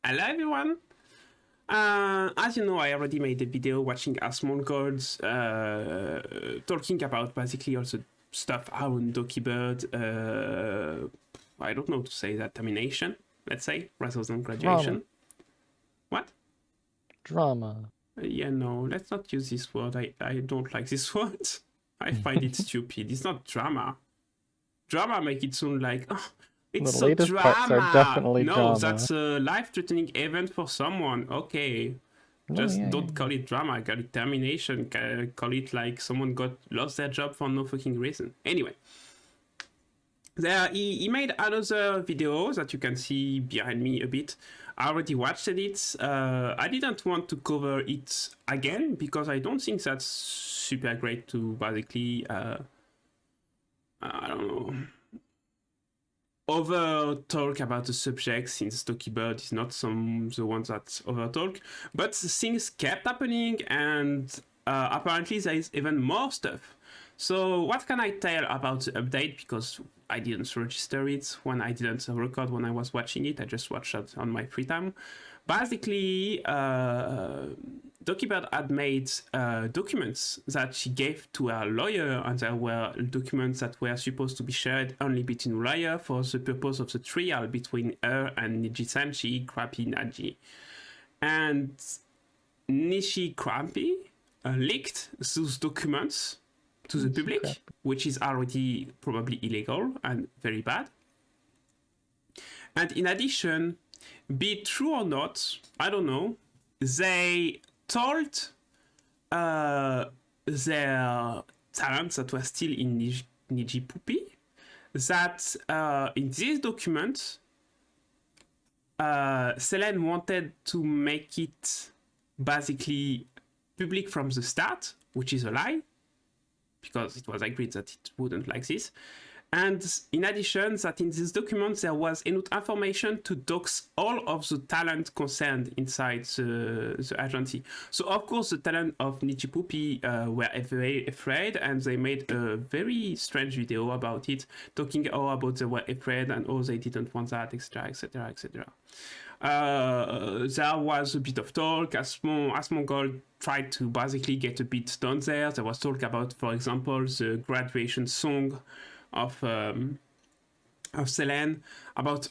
Hello everyone! As you know, I already made a video watching harassment codes, talking about basically all the stuff around Dokibird, I don't know to say that, termination, let's say, rather than graduation. Drama. What? Drama. Yeah, no, let's not use this word. I don't like this word. I find it stupid. It's not drama. Drama make it sound like, oh, it's The so latest drama. parts are definitely no, drama. that's a life-threatening event for someone. Okay, just don't call it drama. Call it termination. Call it like someone lost their job for no fucking reason. Anyway, he made another video that you can see behind me a bit. I already watched it. I didn't want to cover it again because I don't think that's super great to basically I don't know, over talk about the subject, since Dokibird is not the one that over talk, but things kept happening, and apparently there is even more stuff. So what can I tell about the update, because I didn't register it when I didn't record when I was watching it, I just watched it on my free time. Basically, Dokibird had made documents that she gave to her lawyer, and there were documents that were supposed to be shared only between lawyers for the purpose of the trial between her and Nijicrappy Naji. And Nijicrappy leaked those documents to the public, which is already probably illegal and very bad. And in addition, be it true or not, I don't know, they told their talents that were still in Nijipoopy that in this document, Selene wanted to make it basically public from the start, which is a lie, because it was agreed that it wouldn't like this. And in addition, that in this document there was enough information to dox all of the talent concerned inside the agency. So of course the talent of Nijipoopy were very afraid, and they made a very strange video about it, talking all about they were afraid and they didn't want that, etc, etc, etc. There was a bit of talk as Mongol tried to basically get a bit done there. There was talk about, for example, the graduation song of Selene, about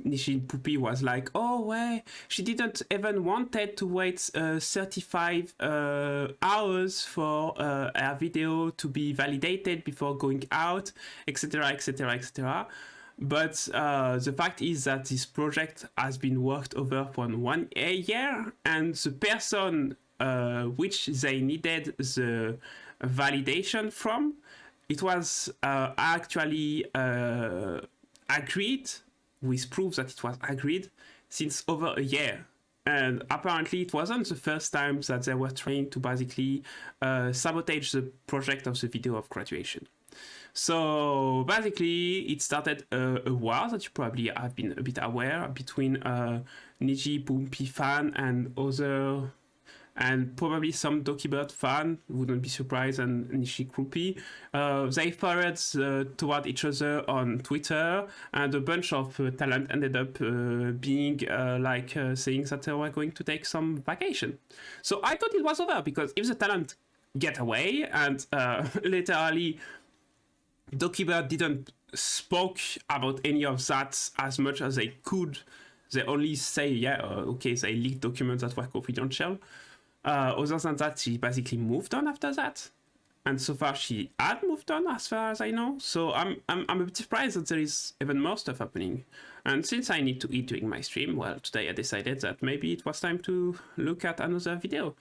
Nijipoopy was like, oh well, she didn't even wanted to wait 35 hours for her video to be validated before going out, etc, etc, etc. But the fact is that this project has been worked over for 1 year, and the person which they needed the validation from, it was actually agreed, with proof that it was agreed, since over a year. And apparently it wasn't the first time that they were trying to basically sabotage the project of the video of graduation. So basically it started a war that you probably have been a bit aware between Nijipoopy fan and other, and probably some Dokibird fan, wouldn't be surprised, and Nijicrappy. They fired toward each other on Twitter, and a bunch of talent ended up being saying that they were going to take some vacation. So I thought it was over, because if the talent get away, and literally Dokibird didn't spoke about any of that as much as they could. They only say, yeah, okay, they leaked documents that were confidential. Other than that, she basically moved on after that, and so far she had moved on, as far as I know. So I'm a bit surprised that there is even more stuff happening. And since I need to eat during my stream, well, today I decided that maybe it was time to look at another video.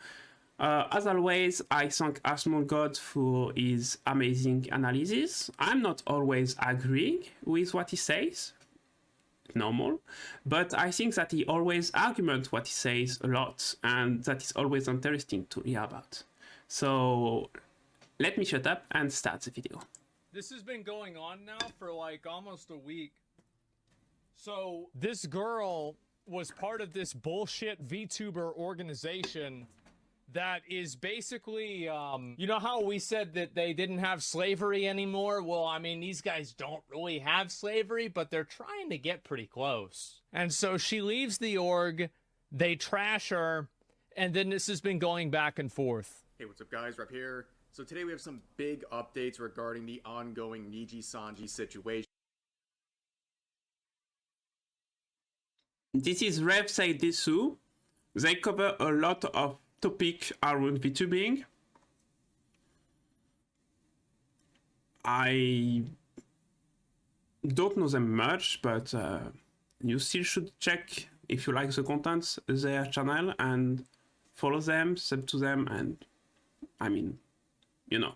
As always, I thank Asmongold for his amazing analysis. I'm not always agreeing with what he says, normal, but I think that he always arguments what he says a lot, and that is always interesting to hear about. So let me shut up and start the video. This has been going on now for like almost a week. So this girl was part of this bullshit VTuber organization that is basically, you know how we said that they didn't have slavery anymore? Well, I mean, these guys don't really have slavery, but they're trying to get pretty close. And so she leaves the org, they trash her, and then this has been going back and forth. Hey, what's up guys, Rep here. So today we have some big updates regarding the ongoing Niji-Sanji situation. This is Rev Side Desu. They cover a lot of topics around VTubing. I don't know them much, but you still should check if you like the content their channel and follow them, sub to them, and I mean, you know.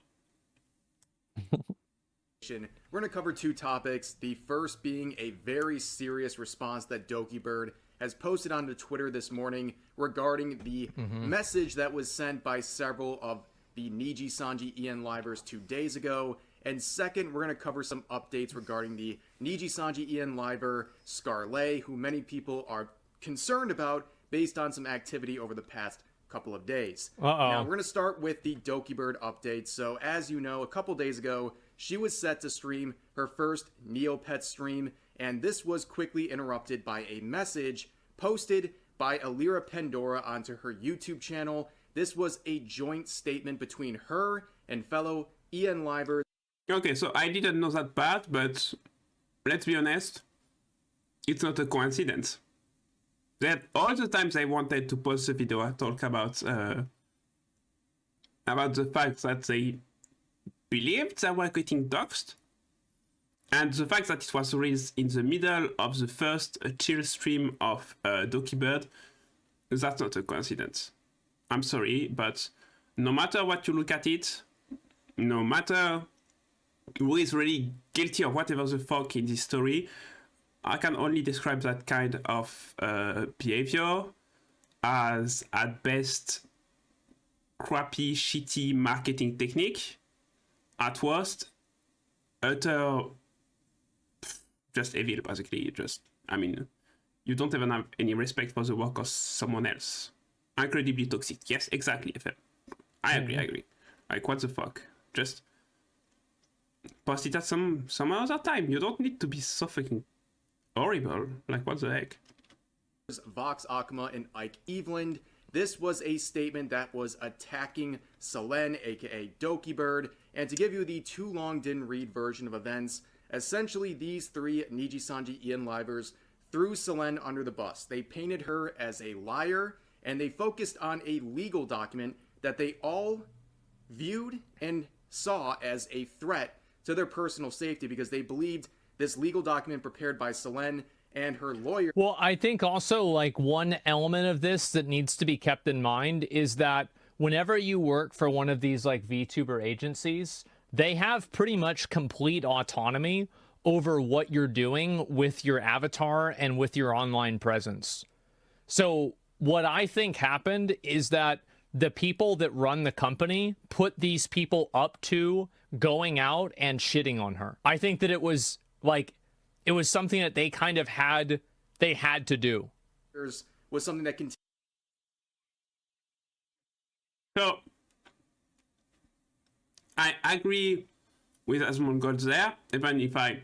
We're going to cover two topics, the first being a very serious response that Dokibird has posted onto Twitter this morning regarding the message that was sent by several of the Niji-Sanji EN livers 2 days ago. And second, we're going to cover some updates regarding the Niji-Sanji EN liver Scarlet, who many people are concerned about based on some activity over the past couple of days. Now, we're going to start with the Dokibird update. So, as you know, a couple days ago, she was set to stream her first Neopet stream, and this was quickly interrupted by a message posted by Alira Pandora onto her YouTube channel. This was a joint statement between her and fellow EN livers. Okay, so I didn't know that part, but let's be honest, it's not a coincidence. That all the times I wanted to post a video, I talk about the fact that they believed they were getting doxxed, and the fact that it was released in the middle of the first chill stream of Dokibird, that's not a coincidence. I'm sorry, but no matter what you look at it, no matter who is really guilty of whatever the fuck in this story, I can only describe that kind of behavior as, at best, crappy, shitty marketing technique. At worst, utter, just evil, basically. Just, I mean, you don't even have any respect for the work of someone else. Incredibly toxic. Yes, exactly, FM. I agree. Like, what the fuck? Just post it at some other time. You don't need to be so fucking horrible. Like, what the heck? Vox Akuma and Ike Eveland. This was a statement that was attacking Selen, aka Dokibird, and to give you the too long didn't read version of events, essentially these three Niji-Sanji EN livers threw Selen under the bus. They painted her as a liar, and they focused on a legal document that they all viewed and saw as a threat to their personal safety because they believed this legal document prepared by Selen and her lawyer. Well, I think also like one element of this that needs to be kept in mind is that whenever you work for one of these like VTuber agencies, they have pretty much complete autonomy over what you're doing with your avatar and with your online presence. So what I think happened is that the people that run the company put these people up to going out and shitting on her. I think that it was like, it was something that they kind of had to do. Was something that continued. So, I agree with Asmongold there, even if I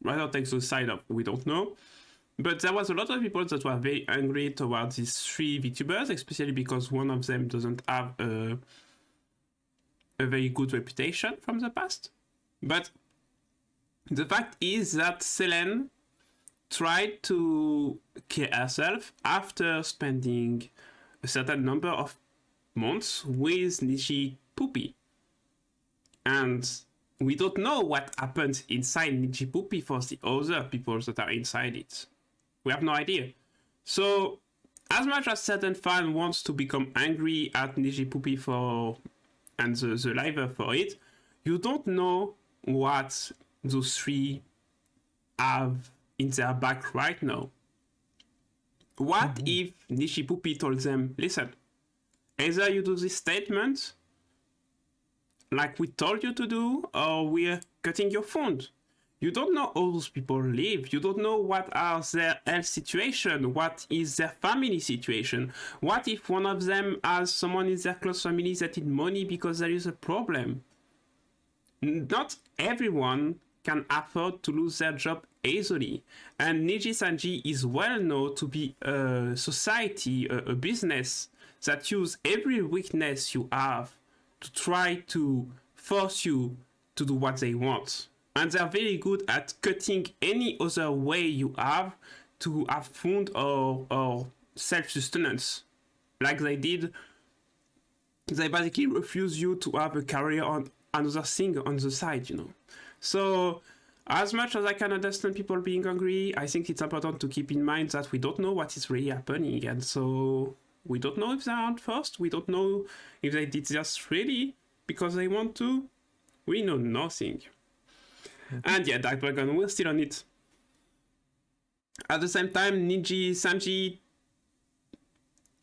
rather take the side of we don't know. But there was a lot of people that were very angry towards these three VTubers, especially because one of them doesn't have a very good reputation from the past. But the fact is that Selen tried to kill herself after spending a certain number of months with Nijipoopy. And we don't know what happens inside Nijipoopy for the other people that are inside it. We have no idea. So, as much as certain fan wants to become angry at Nijipoopy for and the liver for it, you don't know what those three have in their back right now. What if Nijipoopy told them, listen, either you do this statement like we told you to do, or we're cutting your phone. You don't know how those people live. You don't know what are their health situation, what is their family situation. What if one of them has someone in their close family that need money because there is a problem? Not everyone can afford to lose their job easily. And Niji-sanji is well known to be a society, a business that use every weakness you have to try to force you to do what they want. And they're very good at cutting any other way you have to have food or self-sustenance. Like they did, they basically refuse you to have a career on another thing on the side, you know. So as much as I can understand people being angry, I think it's important to keep in mind that we don't know what is really happening. And so we don't know if they aren't forced. We don't know if they did this really because they want to. We know nothing. And yeah, Dark Dragon, we're still on it. At the same time, Niji-sanji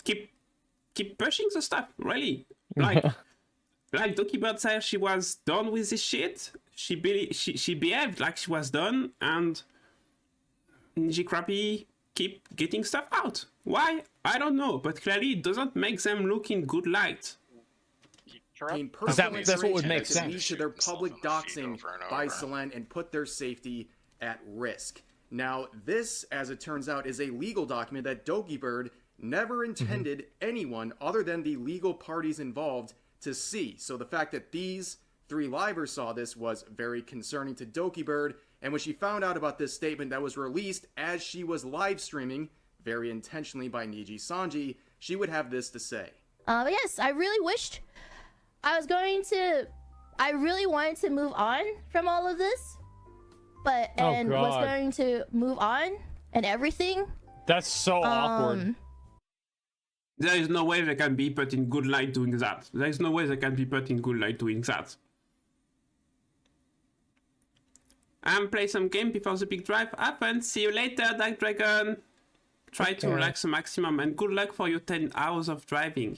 keep pushing the stuff, really. Like Dokibird said, she was done with this shit. She behaved like she was done, and Nijicrappy keep getting stuff out. Why? I don't know, but clearly it doesn't make them look in good light. That's what would make sense. Lead to their public doxing by Selen and put their safety at risk. Now, this, as it turns out, is a legal document that Dokibird never intended anyone other than the legal parties involved to see. So the fact that these 3 livers saw this was very concerning to Dokibird, and when she found out about this statement that was released as she was live streaming, very intentionally by Niji-sanji, she would have this to say. Yes, I really wished I really wanted to move on from all of this, was going to move on and everything. That's so awkward. There is no way they can be put in good light doing that. There is no way they can be put in good light doing that. And play some game before the big drive happens. See you later, Dark Dragon. Try to relax the maximum, and good luck for your 10 hours of driving.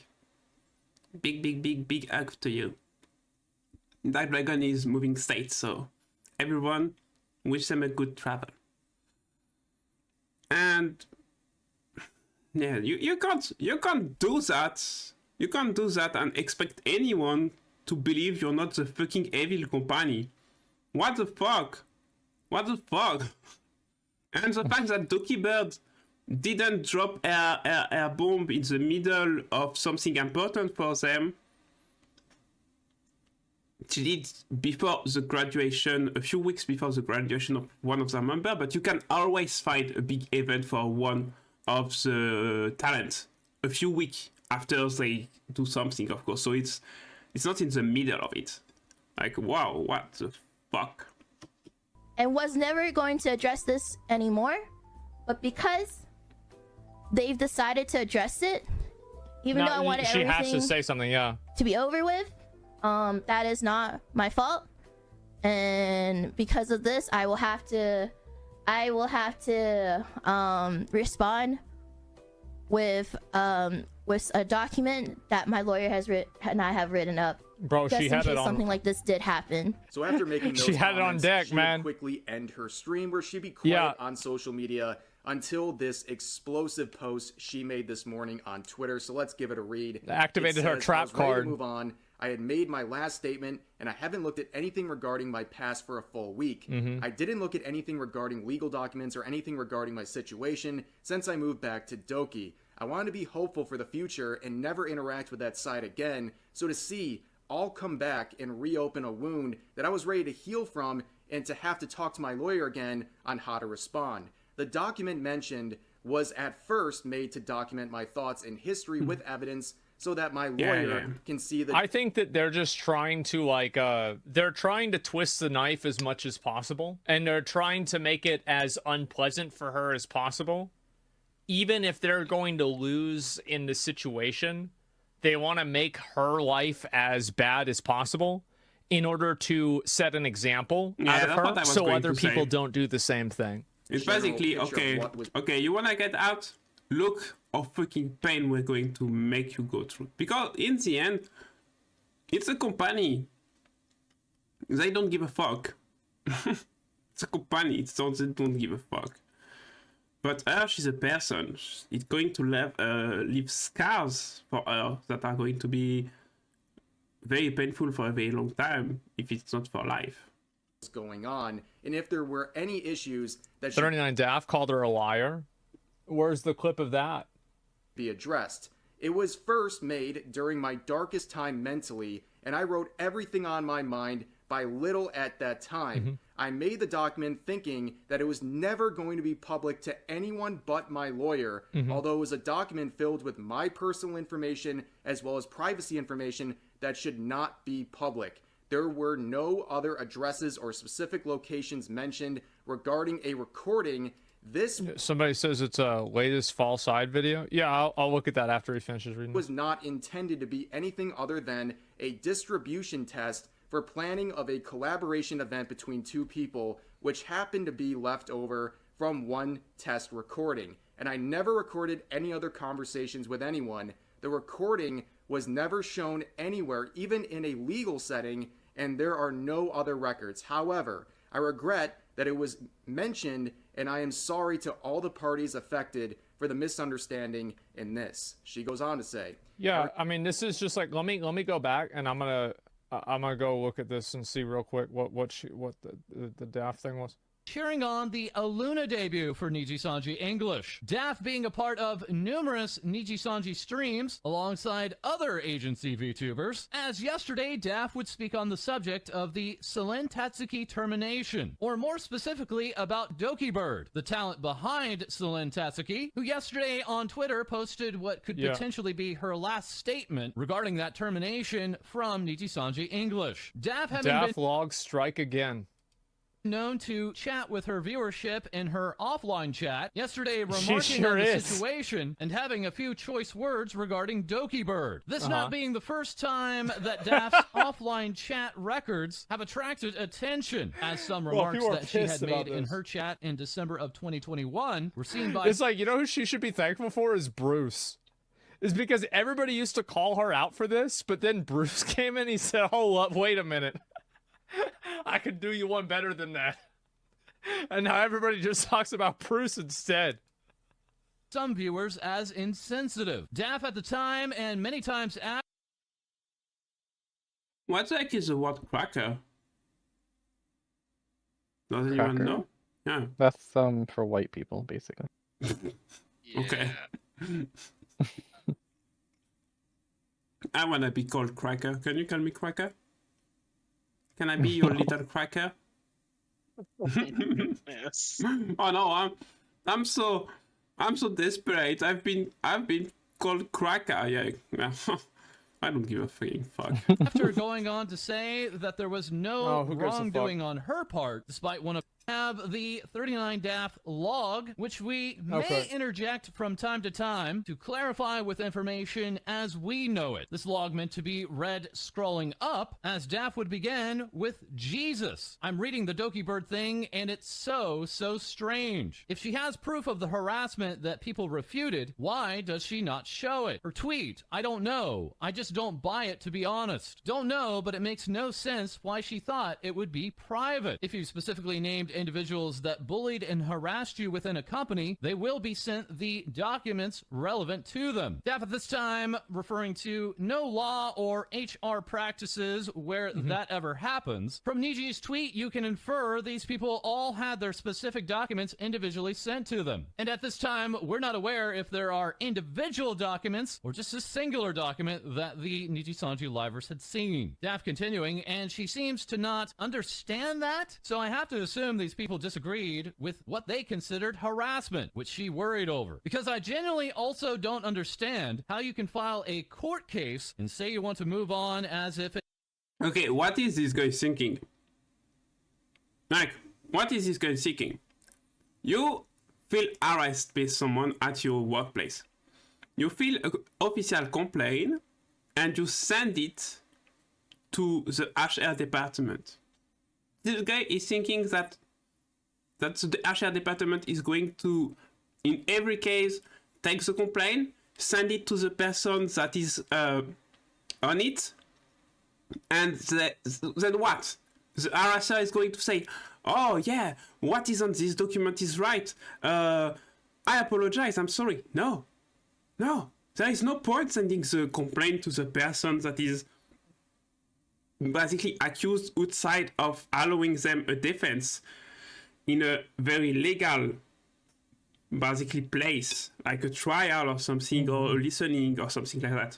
Big hug to you. Dark Dragon is moving states, so everyone wish them a good travel. And yeah, you can't do that. You can't do that and expect anyone to believe you're not the fucking evil company. What the fuck? What the fuck? And the fact that Dokibird didn't drop a bomb in the middle of something important for them. She did before the graduation, a few weeks before the graduation of one of their members, but you can always find a big event for one of the talents a few weeks after they do something, of course. So it's not in the middle of it. Like, wow, what the fuck? And was never going to address this anymore, but because they've decided to address it, even though I wanted everything has to say something, to be over with, that is not my fault, and because of this, I will have to respond with a document that my lawyer has written and I have written up. Bro, just she in had case it on. something like this did happen. So after making those she had it on deck, she man. would quickly end her stream, where she'd be quiet on social media until this explosive post she made this morning on Twitter. So let's give it a read. Activated her trap card. To move on. I had made my last statement, and I haven't looked at anything regarding my past for a full week. I didn't look at anything regarding legal documents or anything regarding my situation since I moved back to Doki. I wanted to be hopeful for the future and never interact with that side again. So to see all come back and reopen a wound that I was ready to heal from, and to have to talk to my lawyer again on how to respond. The document mentioned was at first made to document my thoughts and history with evidence, so that my lawyer can see the... I think that they're just trying to they're trying to twist the knife as much as possible, and they're trying to make it as unpleasant for her as possible. Even if they're going to lose in the situation, they want to make her life as bad as possible in order to set an example out of her, so other people don't do the same thing. It's basically, okay, you want to get out? Look how fucking pain we're going to make you go through. Because in the end, it's a company. They don't give a fuck. It's a company. They don't give a fuck. But her, she's a person. It's going to leave scars for her that are going to be very painful for a very long time if it's not for life. What's going on, and if there were any issues that should 39 Daft called her a liar. Where's the clip of that? be addressed. It was first made during my darkest time mentally, and I wrote everything on my mind by little at that time. I made the document thinking that it was never going to be public to anyone but my lawyer, although it was a document filled with my personal information as well as privacy information that should not be public. There were no other addresses or specific locations mentioned regarding a recording. This Somebody says it's a latest fall side video. Yeah, I'll look at that after he finishes reading. was not intended to be anything other than a distribution test for planning of a collaboration event between two people, which happened to be left over from one test recording. And I never recorded any other conversations with anyone. The recording was never shown anywhere, even in a legal setting, and there are no other records. However, I regret that it was mentioned, and I am sorry to all the parties affected for the misunderstanding in this. She goes on to say, Yeah, I mean, this is just like, let me go back, and I'm gonna go look at this and see real quick what the Daft thing was. Cheering on the Aluna debut for Nijisanji English. Daft being a part of numerous Nijisanji streams alongside other agency VTubers, as yesterday Daft would speak on the subject of the Selen Tatsuki termination, or more specifically about Dokibird, the talent behind Selen Tatsuki, who yesterday on Twitter posted what could potentially be her last statement regarding that termination from Nijisanji English. Daft having Daft logs strike again. known to chat with her viewership in her offline chat, yesterday remarking sure on the is. situation and having a few choice words regarding Dokibird. This not being the first time that Daft's offline chat records have attracted attention, as some remarks people are that she pissed had about made in this. her chat in December of 2021 were seen by It's like, you know who she should be thankful for is Bruce. Is because everybody used to call her out for this, but then Bruce came in and he said, hold up, wait a minute. I could do you one better than that. And now everybody just talks about Bruce instead. some viewers as insensitive. Daft at the time and many times after What the heck is the word cracker? Does anyone Cracker? know? Yeah. That's for white people, basically. Okay. I wanna be called Cracker. Can you call me Cracker? Can I be your little Cracker? Yes. Oh no, I'm so desperate. I've been called Cracker. Yeah. I don't give a freaking fuck. after going on to say that there was no Oh, who gives a fuck? wrongdoing on her part, despite one of have the 39 Daft log, which we may interject from time to time to clarify with information as we know it. This log meant to be read scrolling up, as Daft would begin with Jesus. I'm reading the Dokibird thing, and it's so strange. If she has proof of the harassment that people refuted, why does she not show it? Her tweet, I don't know. I just don't buy it, to be honest. Don't know, but it makes no sense why she thought it would be private. If you specifically named individuals that bullied and harassed you within a company, they will be sent the documents relevant to them. Daft at this time referring to no law or HR practices where that ever happens. From Niji's tweet, you can infer these people all had their specific documents individually sent to them. And at this time, we're not aware if there are individual documents or just a singular document that the Nijisanji livers had seen. Daft continuing, and she seems to not understand that, so I have to assume these people disagreed with what they considered harassment, which she worried over. Because I genuinely also don't understand how you can file a court case and say you want to move on as if it Okay, what is this guy thinking? Like, what is this guy thinking? You feel harassed by someone at your workplace. You feel an official complaint and you send it to the HR department. This guy is thinking that the HR department is going to, in every case, take the complaint, send it to the person that is on it, and then what? The harasser is going to say, oh yeah, what is on this document is right. I apologize, I'm sorry. No. There is no point sending the complaint to the person that is basically accused outside of allowing them a defense in a very legal basically place, like a trial or something, or a listening or something like that.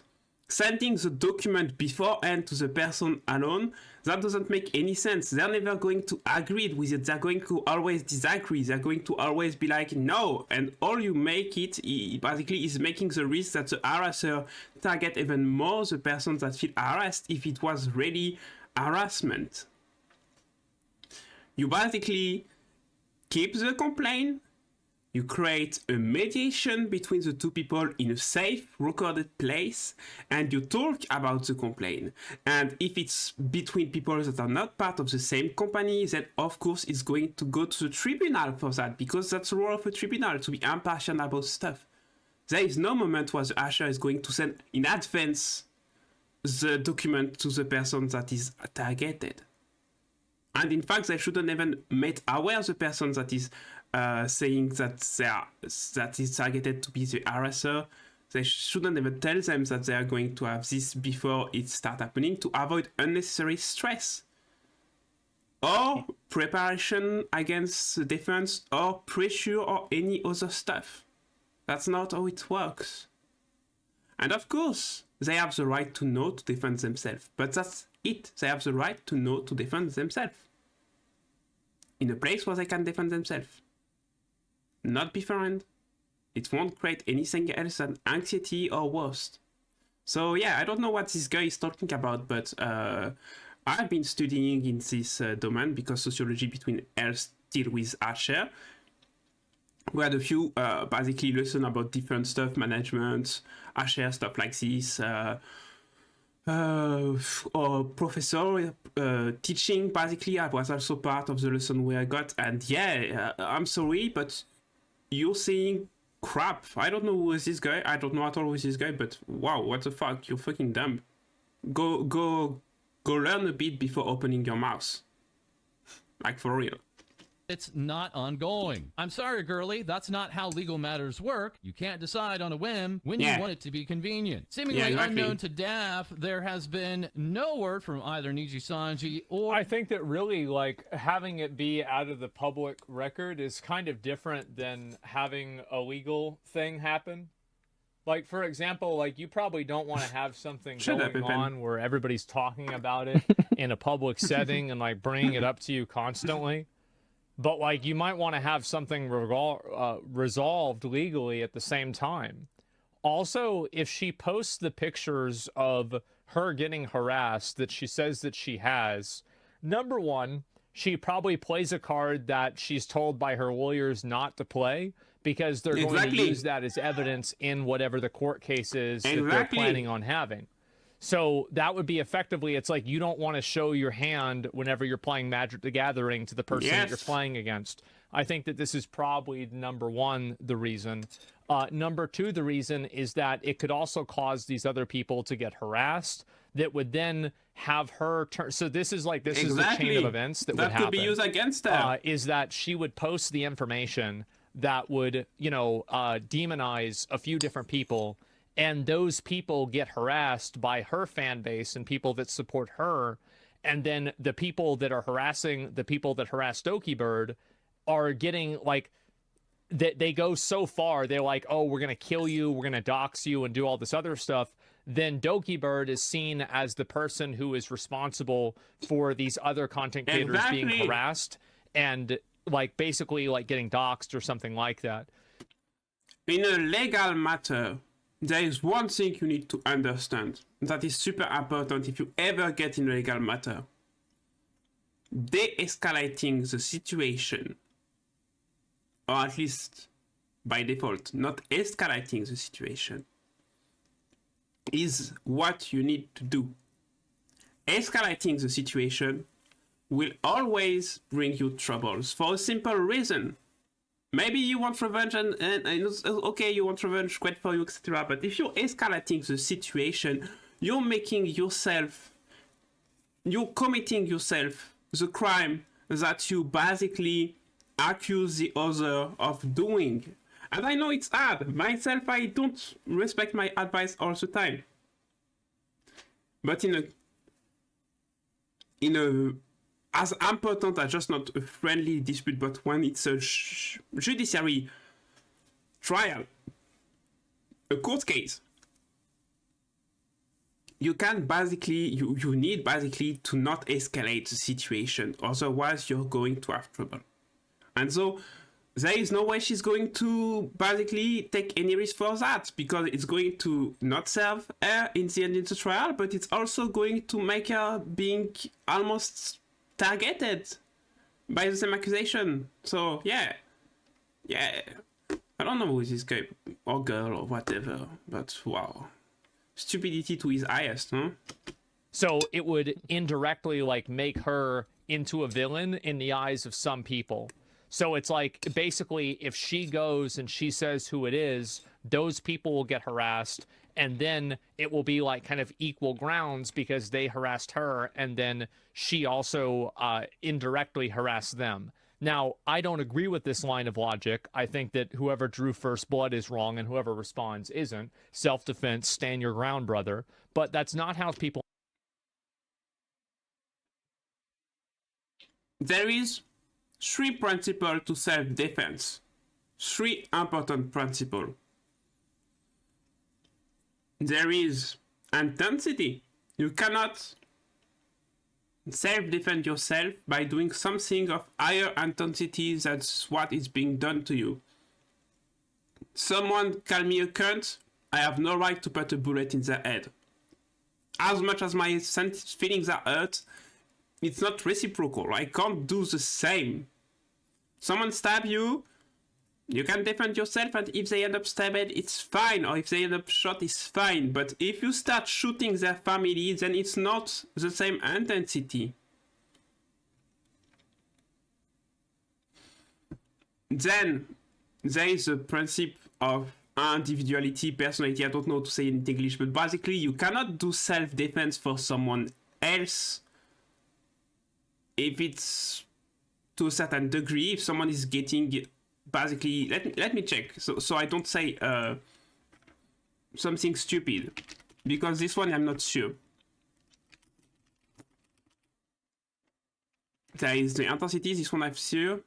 Sending the document beforehand to the person alone, that doesn't make any sense. They're never going to agree with it. They're going to always disagree. They're going to always be like, no. And all you make it basically is making the risk that the harasser target even more the person that feel harassed if it was really harassment. You basically keep the complaint. You create a mediation between the two people in a safe, recorded place, and you talk about the complaint. And if it's between people that are not part of the same company, then of course it's going to go to the tribunal for that, because that's the role of a tribunal, to be impartial about stuff. There is no moment where the usher is going to send in advance the document to the person that is targeted. And in fact, they shouldn't even make aware the person that is saying that that is targeted to be the harasser. They shouldn't even tell them that they are going to have this before it starts happening, to avoid unnecessary stress or preparation against the defense or pressure or any other stuff. That's not how it works. And of course, they have the right to know to defend themselves, but that's it. They have the right to know to defend themselves in a place where they can defend themselves. Not beforehand. It won't create anything else than anxiety or worse. So yeah, I don't know what this guy is talking about, but I've been studying in this domain because sociology between health deal with HR. We had a few basically lessons about different stuff, management, HR, stuff like this. Or professor teaching, basically. I was also part of the lesson where I got, and yeah, I'm sorry, but you're saying crap. I don't know who is this guy. I don't know at all who is this guy, but wow, what the fuck? You're fucking dumb. Go learn a bit before opening your mouth. Like, for real. It's not ongoing. I'm sorry, girlie, that's not how legal matters work. You can't decide on a whim when you want it to be convenient. Seemingly unknown to DAF, there has been no word from either Niji-sanji or... I think that really, like, having it be out of the public record is kind of different than having a legal thing happen. Like, for example, like, you probably don't want to have something going on where everybody's talking about it in a public setting and, like, bringing it up to you constantly. But, like, you might want to have something resolved legally at the same time. Also, if she posts the pictures of her getting harassed that she says that she has, number one, she probably plays a card that she's told by her lawyers not to play, because they're going to use that as evidence in whatever the court case is that they're planning on having. So that would be effectively, it's like you don't want to show your hand whenever you're playing Magic the Gathering to the person that you're playing against. I think that this is probably number one, the reason. Number two, the reason is that it could also cause these other people to get harassed that would then have her turn. So this is like, this is the chain of events that would happen. That could be used against her. Is that she would post the information that would, you know, demonize a few different people. And those people get harassed by her fan base and people that support her. And then the people that are harassing the people that harass Dokibird are getting, like, they go so far. They're like, oh, we're going to kill you. We're going to dox you and do all this other stuff. Then Dokibird is seen as the person who is responsible for these other content creators being harassed and, like, basically, like, getting doxed or something like that. In a legal matter, there is one thing you need to understand that is super important if you ever get in a legal matter. De-escalating the situation, or at least by default, not escalating the situation, is what you need to do. Escalating the situation will always bring you troubles for a simple reason. Maybe you want revenge and okay, you want revenge, great for you, etc. But if you're escalating the situation, you're committing yourself the crime that you basically accuse the other of doing. And I know it's hard. Myself, I don't respect my advice all the time. But in a as important as just not a friendly dispute, but when it's a judiciary trial, a court case, you can basically, you need basically to not escalate the situation, otherwise you're going to have trouble. And so there is no way she's going to basically take any risk for that, because it's going to not serve her in the end of the trial, but it's also going to make her being almost targeted by the same accusation. So yeah, I don't know who is this guy or girl or whatever, but wow, stupidity to his highest, huh? So it would indirectly like make her into a villain in the eyes of some people. So it's like, basically, if she goes and she says who it is, those people will get harassed, and then it will be like kind of equal grounds because they harassed her, and then she also indirectly harassed them. Now, I don't agree with this line of logic. I think that whoever drew first blood is wrong, and whoever responds isn't. Self-defense, stand your ground, brother. But that's not how people... There is 3 principles to self-defense. 3 important principles. There is intensity. You cannot self-defend yourself by doing something of higher intensity than what is being done to you. Someone call me a cunt, I have no right to put a bullet in their head. As much as my feelings are hurt, it's not reciprocal. I can't do the same. Someone stab you, you can defend yourself, and if they end up stabbed, it's fine, or if they end up shot, it's fine. But if you start shooting their family, then it's not the same intensity. Then there is a principle of individuality, personality, I don't know how to say it in English, but basically you cannot do self-defense for someone else if it's to a certain degree. If someone is getting basically, let me check so I don't say something stupid, because this one I'm not sure. There is the intensity, this one I'm sure.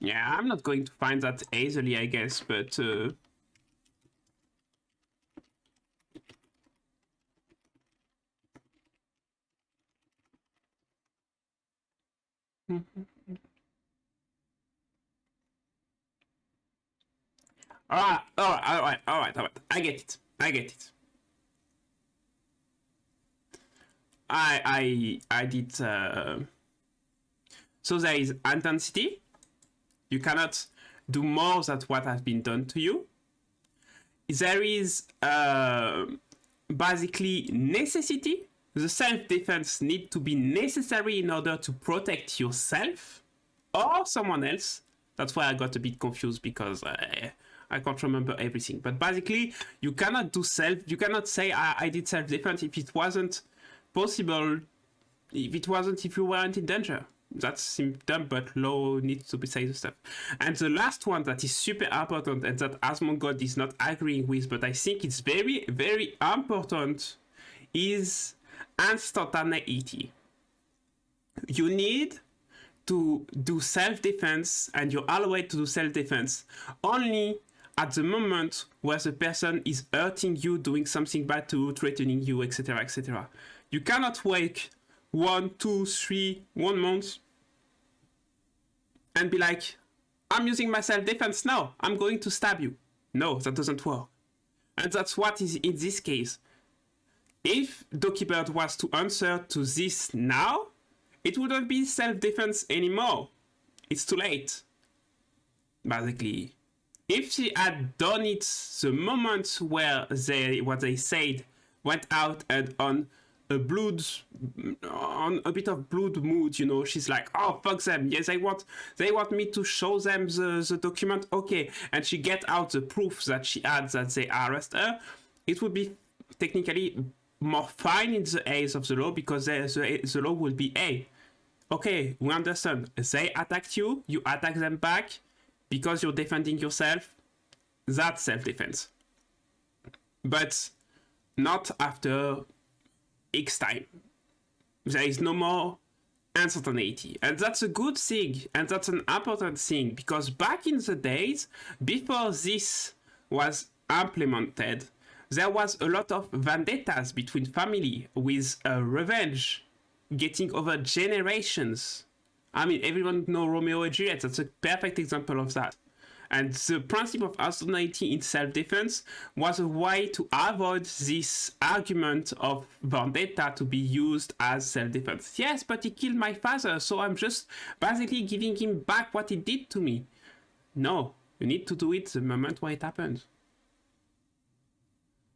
Yeah, I'm not going to find that easily, I guess, but all right. I get it. I did. So there is intensity. You cannot do more than what has been done to you. There is basically necessity. The self-defense need to be necessary in order to protect yourself or someone else. That's why I got a bit confused, because I can't remember everything. But basically, you cannot do you cannot say I did self-defense if it wasn't possible, if you weren't in danger. That's dumb, but law needs to be say the stuff. And the last one that is super important, and that Asmongold is not agreeing with, but I think it's very, very important, is instantaneity. You need to do self-defense, and you're allowed to do self-defense only at the moment where the person is hurting you, doing something bad to you, threatening you, etc., etc. You cannot wait 1, 2, 3, 1 month and be like, I'm using my self-defense now, I'm going to stab you. No, that doesn't work. And that's what is in this case. If Dokibird was to answer to this now, it wouldn't be self-defense anymore. It's too late, basically. If she had done it the moment where what they said went out and on a bit of blood mood, you know. She's like, oh, fuck them. Yes, they want me to show them the document. Okay. And she get out the proof that she had that they arrest her. It would be technically more fine in the eyes of the law, because the law will be, hey, okay, we understand. They attacked you, you attack them back because you're defending yourself. That's self-defense. But not after X time. There is no more uncertainty. And that's a good thing. And that's an important thing. Because back in the days, before this was implemented, there was a lot of vendettas between family with revenge getting over generations. I mean, everyone knows Romeo and Juliet. That's a perfect example of that. And the principle of uncertainty in self-defense was a way to avoid this argument of vendetta to be used as self-defense. Yes, but he killed my father, so I'm just basically giving him back what he did to me. No, you need to do it the moment where it happened.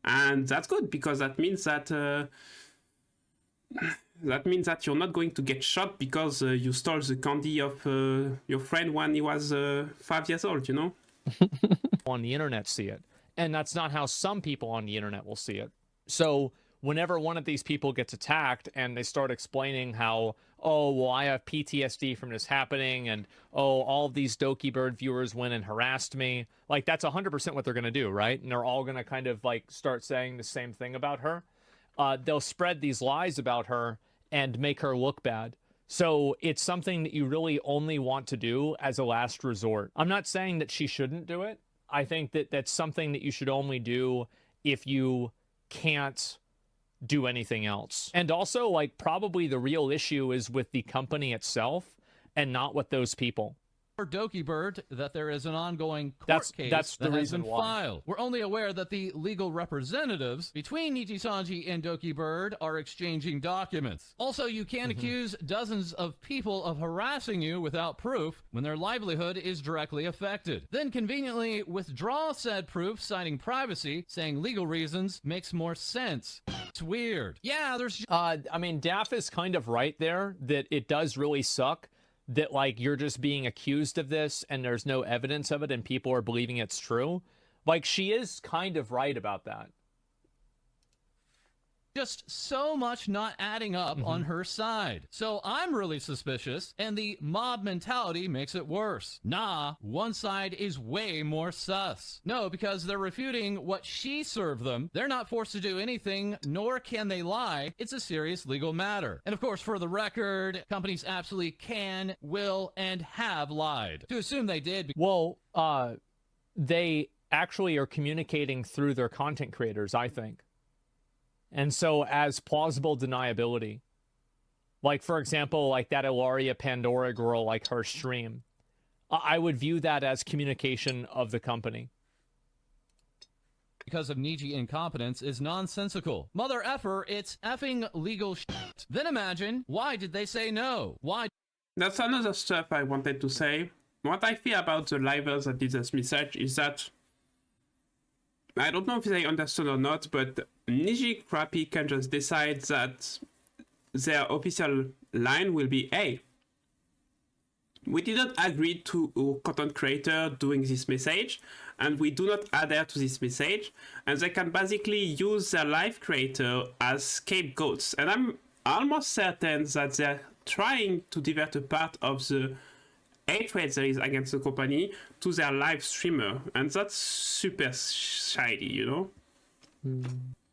And that's good, because that means that you're not going to get shot because you stole the candy of your friend when he was 5 years old, you know? On the internet see it. And that's not how some people on the internet will see it. So whenever one of these people gets attacked and they start explaining how, oh, well, I have PTSD from this happening, and, oh, all of these Dokibird viewers went and harassed me, like, that's 100% what they're going to do, right? And they're all going to kind of, like, start saying the same thing about her. They'll spread these lies about her and make her look bad. So it's something that you really only want to do as a last resort. I'm not saying that she shouldn't do it. I think that that's something that you should only do if you can't do anything else. And also, like, probably the real issue is with the company itself and not with those people. For Dokibird, that there is an ongoing court case that's the that has reason been why. filed. We're only aware that the legal representatives between Nijisanji and Dokibird are exchanging documents. Also, you can't accuse dozens of people of harassing you without proof when their livelihood is directly affected. Then conveniently withdraw said proof, citing privacy, saying legal reasons makes more sense. It's weird. Yeah, there's... I mean, Daff is kind of right there that it does really suck that, like, you're just being accused of this and there's no evidence of it and people are believing it's true. Like, she is kind of right about that. Just so much not adding up on her side. So I'm really suspicious, and the mob mentality makes it worse. Nah, one side is way more sus. No, because they're refuting what she served them. They're not forced to do anything, nor can they lie. It's a serious legal matter. And of course, for the record, companies absolutely can, will, and have lied. To assume they did... Well, they actually are communicating through their content creators, I think. And so as plausible deniability, like, for example, like that Ilaria Pandora girl, like her stream, I would view that as communication of the company. Because of Niji incompetence is nonsensical. Mother effer, it's effing legal shit. Then imagine, why did they say no? Why? That's another stuff I wanted to say. What I fear about the livers that did this message is that, I don't know if they understood or not, but Nijicrappy can just decide that their official line will be, hey, we didn't agree to a content creator doing this message, and we do not adhere to this message, and they can basically use their live creator as scapegoats. And I'm almost certain that they're trying to divert a part of the hatred there is against the company to their live streamer, and that's super shady, you know?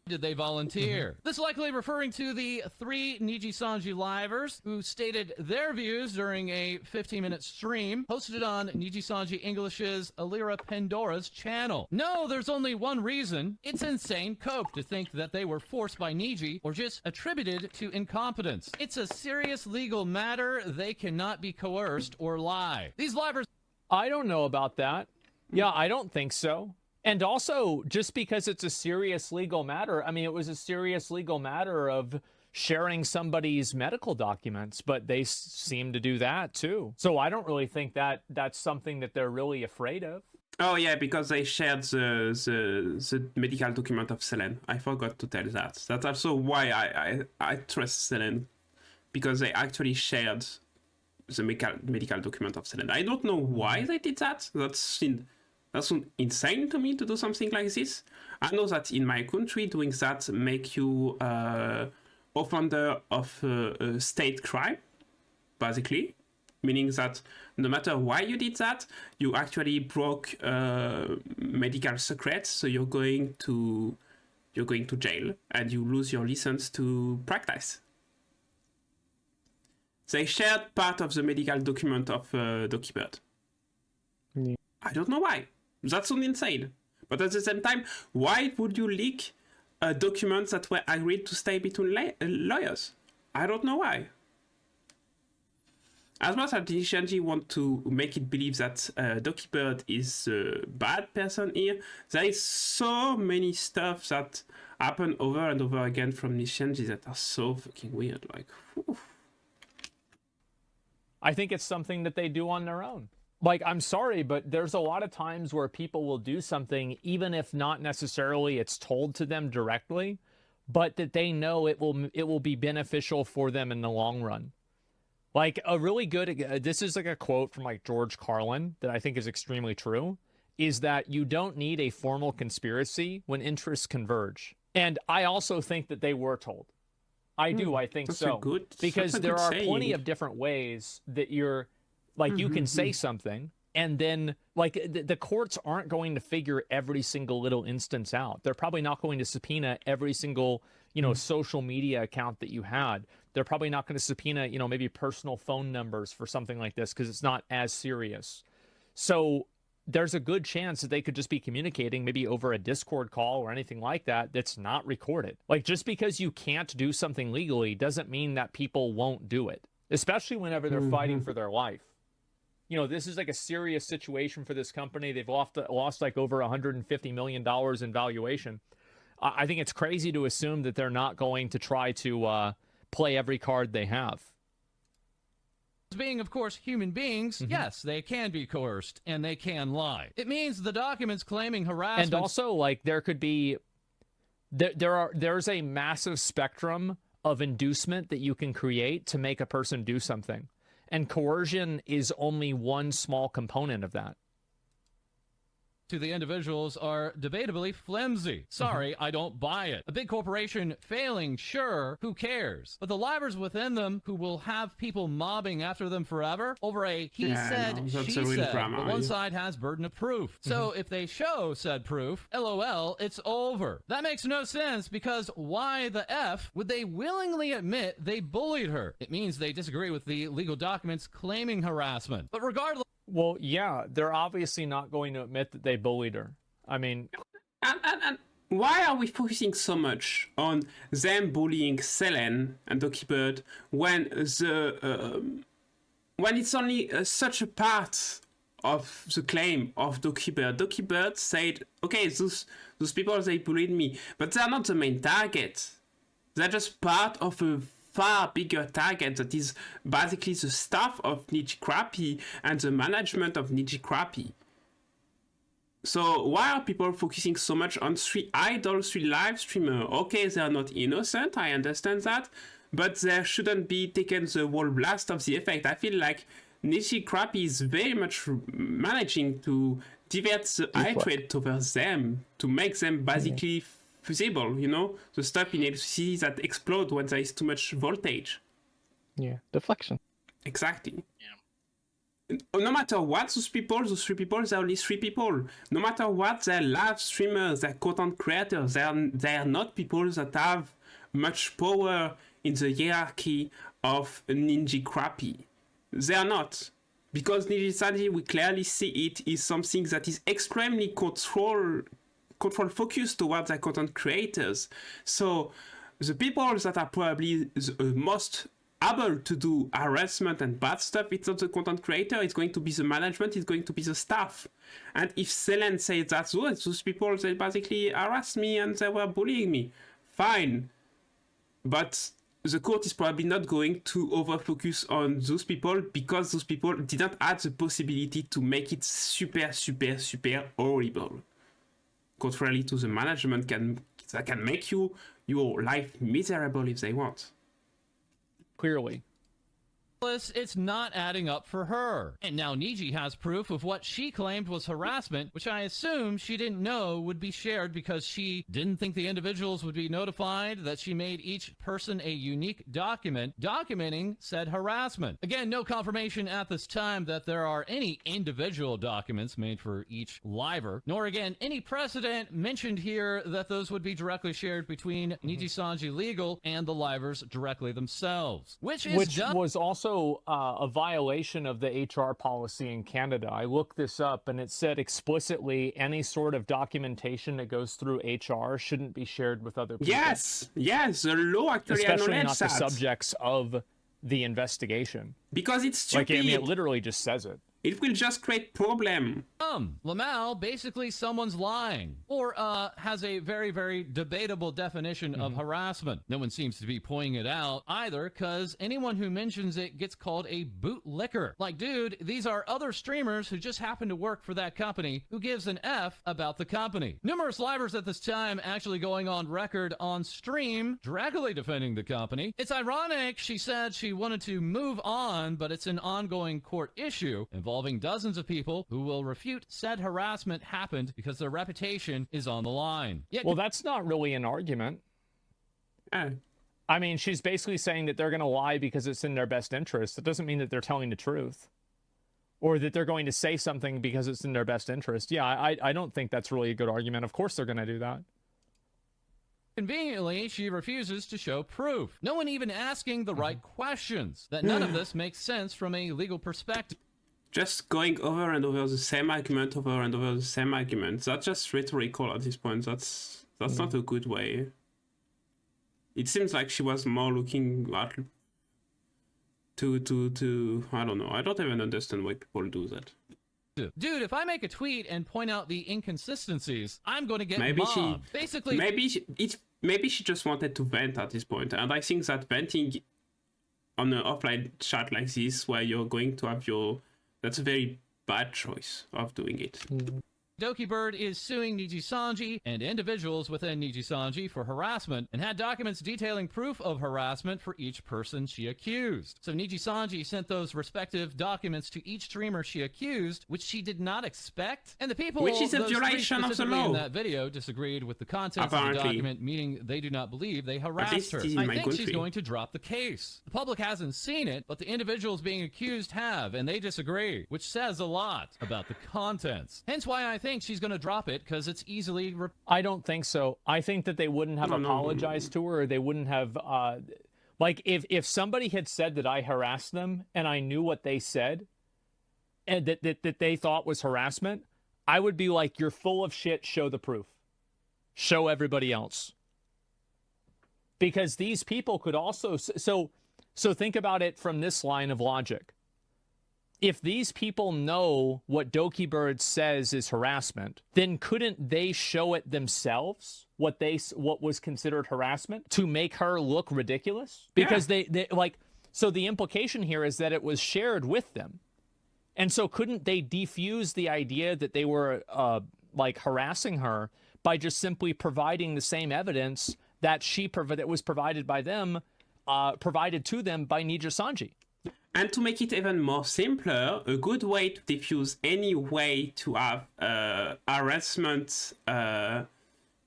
Did they volunteer? This likely referring to the 3 Nijisanji livers who stated their views during a 15-minute stream hosted on Nijisanji English's Illyria Pandora's channel. No, there's only one reason. It's insane cope to think that they were forced by Niji or just attributed to incompetence. It's a serious legal matter. They cannot be coerced or lie. These livers... I don't know about that. Yeah, I don't think so. And also, just because it's a serious legal matter, I mean, it was a serious legal matter of sharing somebody's medical documents, but they seem to do that too. So I don't really think that that's something that they're really afraid of. Oh yeah, because they shared the medical document of Selene. I forgot to tell that. That's also why I trust Selene, because they actually shared the medical document of Selene. I don't know why they did that. That's insane to me to do something like this. I know that in my country, doing that make you offender of state crime, basically. Meaning that no matter why you did that, you actually broke medical secrets, so you're going to jail and you lose your license to practice. They shared part of the medical document of Dokibird. Yeah. I don't know why. That's so insane. But at the same time, why would you leak documents that were agreed to stay between lawyers? I don't know why. As much as Nijicrappy want to make it believe that Dokibird is a bad person here, there is so many stuff that happen over and over again from Nijicrappy that are so fucking weird. Like, whew. I think it's something that they do on their own. Like, I'm sorry, but there's a lot of times where people will do something, even if not necessarily it's told to them directly, but that they know it will be beneficial for them in the long run. Like a really good, this is like a quote from like George Carlin that I think is extremely true, is that you don't need a formal conspiracy when interests converge. And I also think that they were told. I do, I think so. Because there are plenty of different ways that you're, like, you can say something, and then, like, the courts aren't going to figure every single little instance out. They're probably not going to subpoena every single, you know, social media account that you had. They're probably not going to subpoena, you know, maybe personal phone numbers for something like this because it's not as serious. So there's a good chance that they could just be communicating maybe over a Discord call or anything like that that's not recorded. Like, just because you can't do something legally doesn't mean that people won't do it, especially whenever they're fighting for their life. You know, this is like a serious situation for this company. They've lost like over $150 million in valuation. I think it's crazy to assume that they're not going to try to play every card they have. Being, of course, human beings, yes, they can be coerced and they can lie. It means the documents claiming harassment. And also, like, there could be, there's a massive spectrum of inducement that you can create to make a person do something. And coercion is only one small component of that. To the individuals are debatably flimsy. Sorry, I don't buy it. A big corporation failing, sure, who cares? But the livers within them who will have people mobbing after them forever over a he said, she said. But one side has burden of proof. So if they show said proof, LOL, it's over. That makes no sense because why the F would they willingly admit they bullied her? It means they disagree with the legal documents claiming harassment. But regardless, well, yeah, they're obviously not going to admit that they bullied her. I mean... And why are we focusing so much on them bullying Selene and Dokibird when it's only such a part of the claim of Dokibird? Dokibird said, okay, those people, they bullied me, but they're not the main target. They're just part of a far bigger target that is basically the staff of Nijicrappy and the management of Nijicrappy. So why are people focusing so much on three live streamers? Okay, they are not innocent, I understand that, but there shouldn't be taken the whole blast of the effect. I feel like Nijicrappy is very much managing to divert the hatred towards them, to make them basically fusible, you know, the stuff in electricity that explode when there is too much voltage. Yeah, deflection. Exactly. Yeah. No matter what, those three people, they're only three people. No matter what, they're live streamers, they're content creators, they're not people that have much power in the hierarchy of Nijicrappy. They're not. Because Nijicrappy, we clearly see it, is something that is extremely control focus towards their content creators. So the people that are probably the most able to do harassment and bad stuff, it's not the content creator, it's going to be the management, it's going to be the staff. And if Selene says that those people, they basically harassed me and they were bullying me, fine. But the court is probably not going to over-focus on those people because those people didn't have the possibility to make it super, super, super horrible. Contrary to the management that can make your life miserable if they want. Clearly. It's not adding up for her. And now Niji has proof of what she claimed was harassment, which I assume she didn't know would be shared because she didn't think the individuals would be notified that she made each person a unique document documenting said harassment. Again, no confirmation at this time that there are any individual documents made for each liver, nor again any precedent mentioned here that those would be directly shared between Nijisanji Legal and the livers directly themselves. Which was also a violation of the HR policy in Canada. I looked this up and it said explicitly any sort of documentation that goes through HR shouldn't be shared with other people. Yes, the law actually especially not acknowledges the that. subjects of the investigation. Because it's stupid. Like, I mean, it literally just says it. It will just create problem. Lamal, basically someone's lying, or has a very, very debatable definition of harassment. No one seems to be pointing it out either, because anyone who mentions it gets called a bootlicker. Like, dude, these are other streamers who just happen to work for that company. Who gives an F about the company? Numerous livers at this time actually going on record on stream, directly defending the company. It's ironic she said she wanted to move on, but it's an ongoing court issue involving dozens of people who will refute said harassment happened because their reputation is on the line. Yet, well, that's not really an argument. I mean, she's basically saying that they're going to lie because it's in their best interest. It doesn't mean that they're telling the truth. Or that they're going to say something because it's in their best interest. Yeah, I don't think that's really a good argument. Of course they're going to do that. Conveniently, she refuses to show proof. No one even asking the right questions. That none of this makes sense from a legal perspective. Just going over and over the same argument, that's just rhetorical at this point. That's not a good way. It seems like she was more looking at to I don't know. I don't even understand why people do that. Dude, if I make a tweet and point out the inconsistencies, I'm going to get maybe mobbed. Maybe she just wanted to vent at this point, and I think that venting on an offline chat like this, where you're going to have that's a very bad choice of doing it. Dokibird is suing Nijisanji and individuals within Nijisanji for harassment and had documents detailing proof of harassment for each person she accused. So Nijisanji sent those respective documents to each streamer she accused, which she did not expect. And the people which is a violation of the law in that video disagreed with the contents of the document, meaning they do not believe they harassed her. I think she's going to drop the case. The public hasn't seen it, but the individuals being accused have, and they disagree, which says a lot about the contents. Hence why I think she's going to drop it, because it's easily... I don't think so. I think that they wouldn't have apologized to her, or they wouldn't have... like, if somebody had said that I harassed them, and I knew what they said, and that they thought was harassment, I would be like, you're full of shit, show the proof. Show everybody else. Because these people could also... So think about it from this line of logic. If these people know what Dokibird says is harassment, then couldn't they show it themselves, what was considered harassment, to make her look ridiculous? Because they like, so the implication here is that it was shared with them. And so couldn't they defuse the idea that they were like harassing her by just simply providing the same evidence that that was provided by them, provided to them by Nijisanji? And to make it even more simpler, a good way to diffuse any way to have harassment,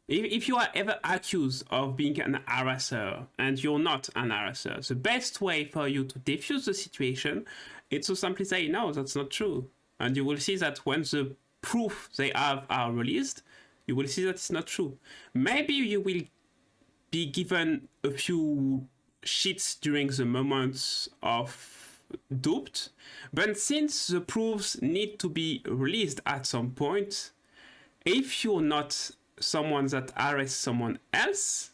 if you are ever accused of being an harasser and you're not an harasser, the best way for you to diffuse the situation is to simply say, no, that's not true. And you will see that when the proof they have are released, you will see that it's not true. Maybe you will be given a few shits during the moments of duped, but since the proofs need to be released at some point, if you're not someone that harassed someone else,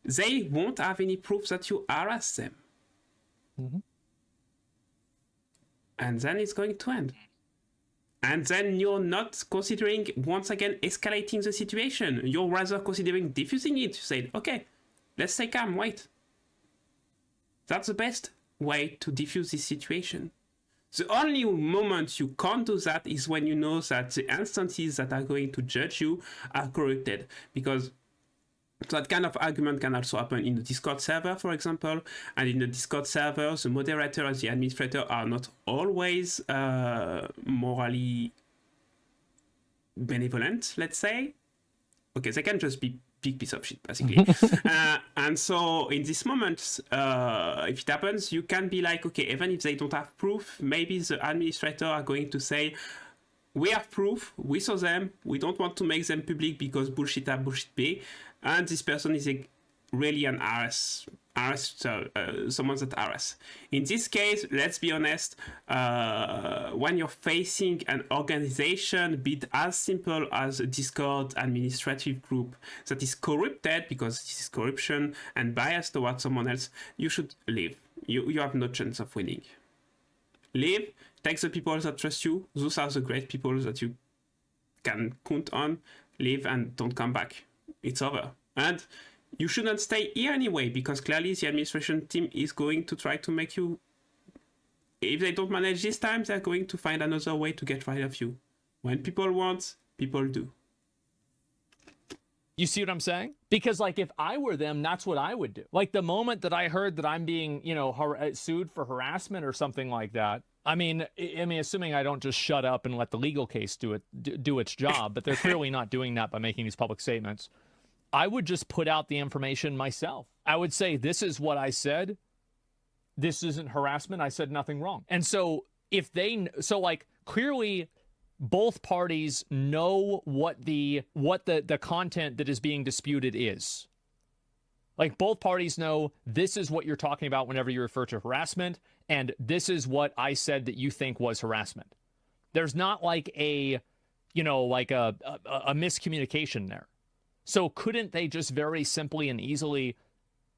they won't have any proof that you harassed them. And then it's going to end. And then you're not considering, once again, escalating the situation. You're rather considering diffusing it. You say, okay, let's stay calm, wait. That's the best way to diffuse this situation. The only moment you can't do that is when you know that the instances that are going to judge you are corrupted, because that kind of argument can also happen in the Discord server, for example. And in the Discord server, the moderator and the administrator are not always morally benevolent, let's say. Okay, they can just be big piece of shit, basically. And so in this moment, if it happens, you can be like, okay, even if they don't have proof, maybe the administrator are going to say, we have proof, we saw them, we don't want to make them public because bullshit A, bullshit B, and this person is really an someone that harass. In this case, let's be honest, when you're facing an organization, be it as simple as a Discord administrative group that is corrupted because this is corruption and bias towards someone else, you should leave. You have no chance of winning. Leave, take the people that trust you, those are the great people that you can count on, leave and don't come back. It's over. And you shouldn't stay here anyway, because clearly the administration team is going to try to make you... If they don't manage this time, they're going to find another way to get rid of you. When people want, people do. You see what I'm saying? Because, like, if I were them, that's what I would do. Like, the moment that I heard that I'm being, you know, sued for harassment or something like that, I mean, assuming I don't just shut up and let the legal case do its job, but they're clearly not doing that by making these public statements, I would just put out the information myself. I would say, this is what I said. This isn't harassment. I said nothing wrong. And so if they, so like clearly both parties know what the content that is being disputed is. Like both parties know this is what you're talking about whenever you refer to harassment, and this is what I said that you think was harassment. There's not like a, you know, like a miscommunication there. So couldn't they just very simply and easily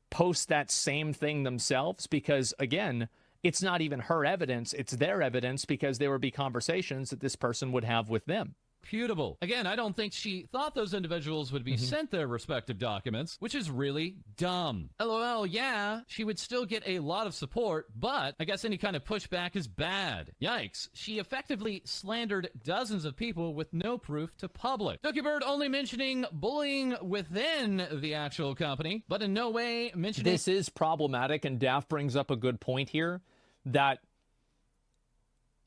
post that same thing themselves? Because again, it's not even her evidence, it's their evidence, because there would be conversations that this person would have with them. Reputable. Again, I don't think she thought those individuals would be sent their respective documents, which is really dumb. LOL, yeah, she would still get a lot of support, but I guess any kind of pushback is bad. Yikes, she effectively slandered dozens of people with no proof to public. Dokibird only mentioning bullying within the actual company, but in no way mentioning... This is problematic, and Daft brings up a good point here, that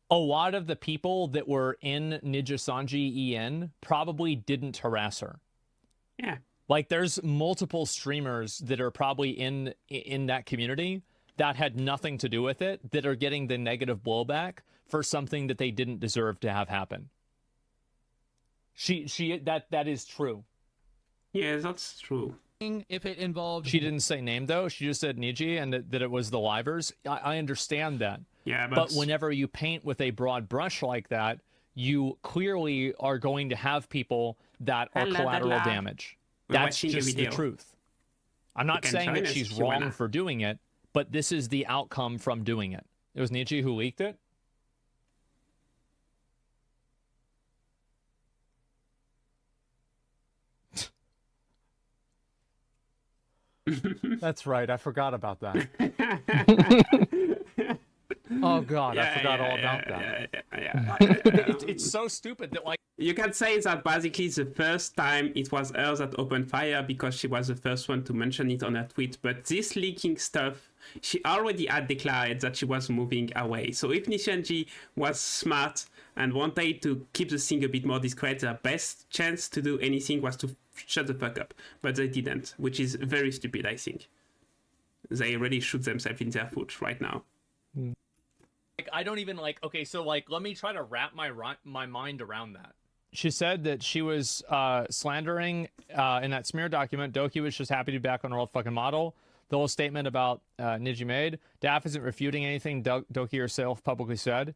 a lot of the people that were in Nijisanji EN probably didn't harass her. Yeah. Like there's multiple streamers that are probably in that community that had nothing to do with it, that are getting the negative blowback for something that they didn't deserve to have happen. That is true. Yeah, that's true. If it involved... She didn't say name though, she just said Niji, and that it was the livers. I understand that. Yeah, but whenever you paint with a broad brush like that, you clearly are going to have people that are collateral damage. That's just the truth. I'm not saying that she's wrong for doing it, but this is the outcome from doing it. It was Niji who leaked it? That's right, I forgot about that. Oh god, I forgot all about that. It's so stupid that, like, you can say that basically the first time it was her that opened fire because she was the first one to mention it on her tweet, but this leaking stuff, she already had declared that she was moving away. So if Nishanji was smart and wanted to keep the thing a bit more discreet, their best chance to do anything was to shut the fuck up. But they didn't, which is very stupid, I think. They really shoot themselves in their foot right now. Like, I don't even like, okay, so like, let me try to wrap my mind around that. She said that she was slandering in that smear document. Doki was just happy to be back on World fucking model. The whole statement about Niji made. Daff isn't refuting anything Doki herself publicly said.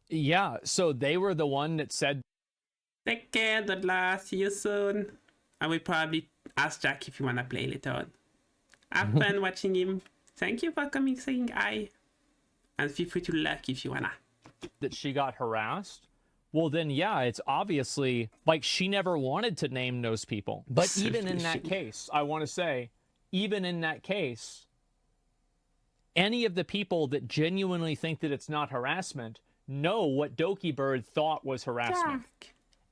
Yeah, so they were the one that said, take care, Dodla, see you soon. I will probably ask Jack if you wanna play later on. Have fun watching him. Thank you for coming saying hi. And feel free to lurk if you wanna. That she got harassed. Well, then, yeah, it's obviously like she never wanted to name those people. But even in that case, I want to say, even in that case, any of the people that genuinely think that it's not harassment know what Dokibird thought was harassment.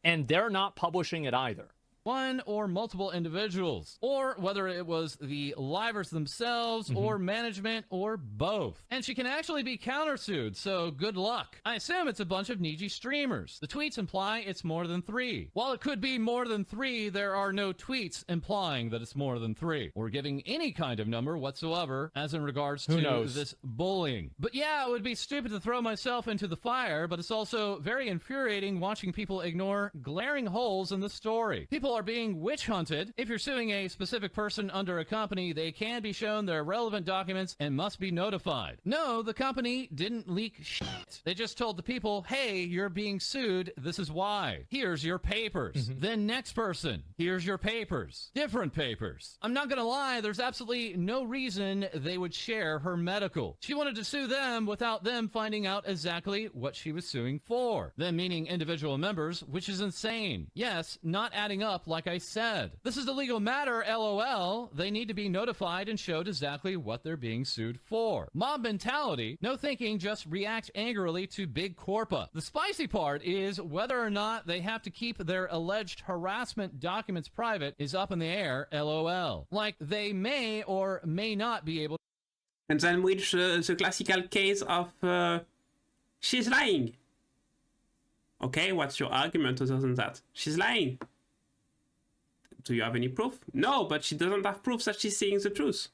And they're not publishing it either. One or multiple individuals, or whether it was the livers themselves or management or both. And she can actually be countersued, so good luck. I assume it's a bunch of Niji streamers. The tweets imply it's more than 3. While it could be more than 3, there are no tweets implying that it's more than 3, or giving any kind of number whatsoever as in regards to this bullying. But yeah, it would be stupid to throw myself into the fire, but it's also very infuriating watching people ignore glaring holes in the story. People are being witch hunted. If you're suing a specific person under a company, they can be shown their relevant documents and must be notified. No, the company didn't leak shit. They just told the people, hey, you're being sued. This is why. Here's your papers. Then next person, here's your papers. Different papers. I'm not gonna lie, there's absolutely no reason they would share her medical. She wanted to sue them without them finding out exactly what she was suing for. Them meaning individual members, which is insane. Yes, not adding up like I said. This is a legal matter, LOL. They need to be notified and showed exactly what they're being sued for. Mob mentality, no thinking, just react angrily to big corpa. The spicy part is whether or not they have to keep their alleged harassment documents private is up in the air, LOL. Like they may or may not be able. And then which the classical case of she's lying. Okay, what's your argument other than that? She's lying. Do you have any proof? No, but she doesn't have proof that she's saying the truth.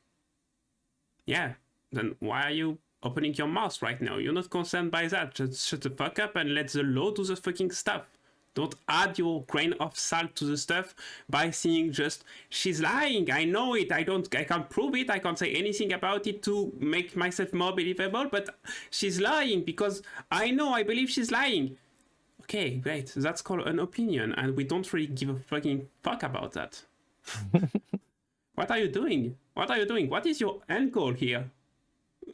Yeah, then why are you opening your mouth right now? You're not concerned by that. Just shut the fuck up and let the law do the fucking stuff. Don't add your grain of salt to the stuff by saying just, she's lying, I know it, I can't prove it, I can't say anything about it to make myself more believable, but she's lying because I believe she's lying. Okay, great. That's called an opinion, and we don't really give a fucking fuck about that. What are you doing? What are you doing? What is your end goal here?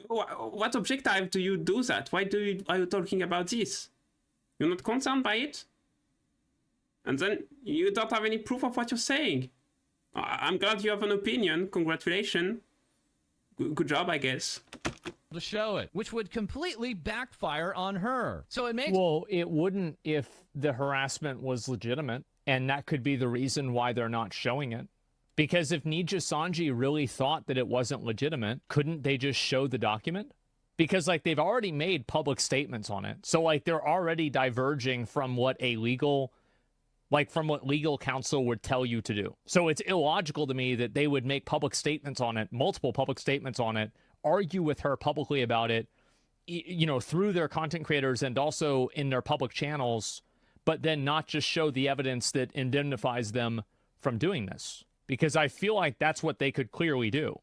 What objective do you do that? Why are you talking about this? You're not concerned by it? And then you don't have any proof of what you're saying. I'm glad you have an opinion. Congratulations. Good job, I guess. To show it, which would completely backfire on her. So it makes. Well, it wouldn't if the harassment was legitimate, and that could be the reason why they're not showing it. Because if Nijicrappy really thought that it wasn't legitimate, couldn't they just show the document? Because like they've already made public statements on it. So like they're already diverging from what legal counsel would tell you to do. So it's illogical to me that they would make public statements on it, multiple public statements on it, argue with her publicly about it, you know, through their content creators and also in their public channels, but then not just show the evidence that indemnifies them from doing this. Because I feel like that's what they could clearly do.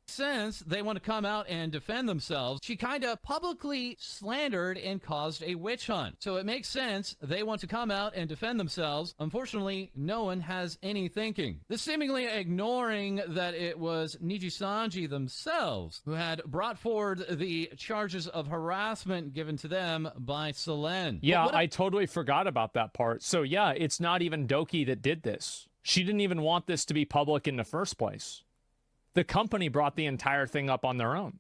Since they want to come out and defend themselves, she kind of publicly slandered and caused a witch hunt. So it makes sense they want to come out and defend themselves. Unfortunately, no one has any thinking. This seemingly ignoring that it was Nijicrappy themselves who had brought forward the charges of harassment given to them by Selene. Yeah, I totally forgot about that part. So yeah, it's not even Doki that did this. She didn't even want this to be public in the first place. The company brought the entire thing up on their own.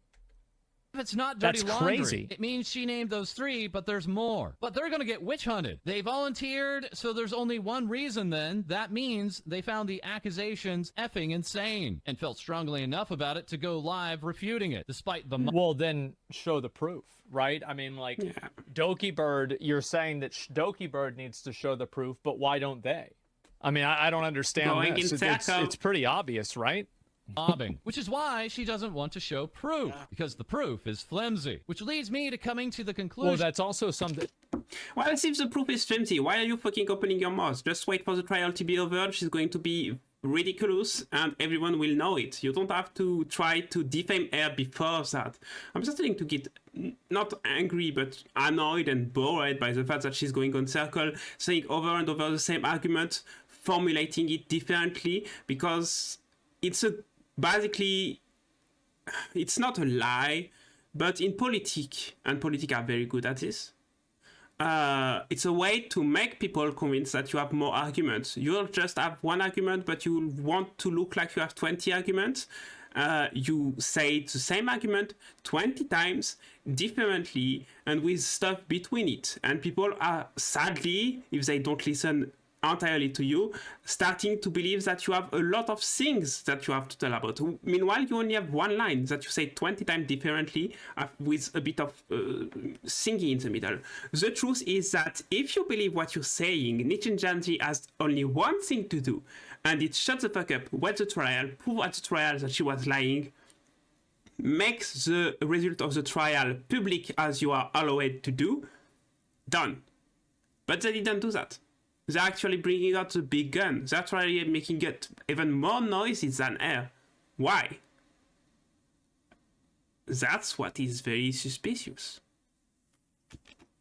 If it's not dirty That's laundry, crazy. it means she named those 3, but there's more. But they're going to get witch hunted. They volunteered, so there's only one reason then. That means they found the accusations effing insane and felt strongly enough about it to go live refuting it, despite the... Well, then show the proof, right? I mean, like, Dokibird, you're saying that Dokibird needs to show the proof, but why don't they? I mean, I don't understand this. It's pretty obvious, right? Mobbing, which is why she doesn't want to show proof, because the proof is flimsy, which leads me to coming to the conclusion. Well, that's also something. Well, if the proof is flimsy, why are you fucking opening your mouth? Just wait for the trial to be over. She's going to be ridiculous and everyone will know it. You don't have to try to defame her before that. I'm starting to get not angry but annoyed and bored by the fact that she's going on circle, saying over and over the same argument, formulating it differently, because basically, it's not a lie, but in politics, and politics are very good at this, it's a way to make people convinced that you have more arguments. You'll just have one argument, but you want to look like you have 20 arguments, you say the same argument 20 times differently and with stuff between it. And people are, sadly, if they don't listen entirely to you, starting to believe that you have a lot of things that you have to tell about. Meanwhile, you only have one line that you say 20 times differently with a bit of singing in the middle. The truth is that if you believe what you're saying, Nijicrappy has only one thing to do, and it's shut the fuck up, wait the trial, prove at the trial that she was lying, make the result of the trial public as you are allowed to do, done. But they didn't do that. They're actually bringing out the big gun. They're actually making it even more noisy than air. Why? That's what is very suspicious.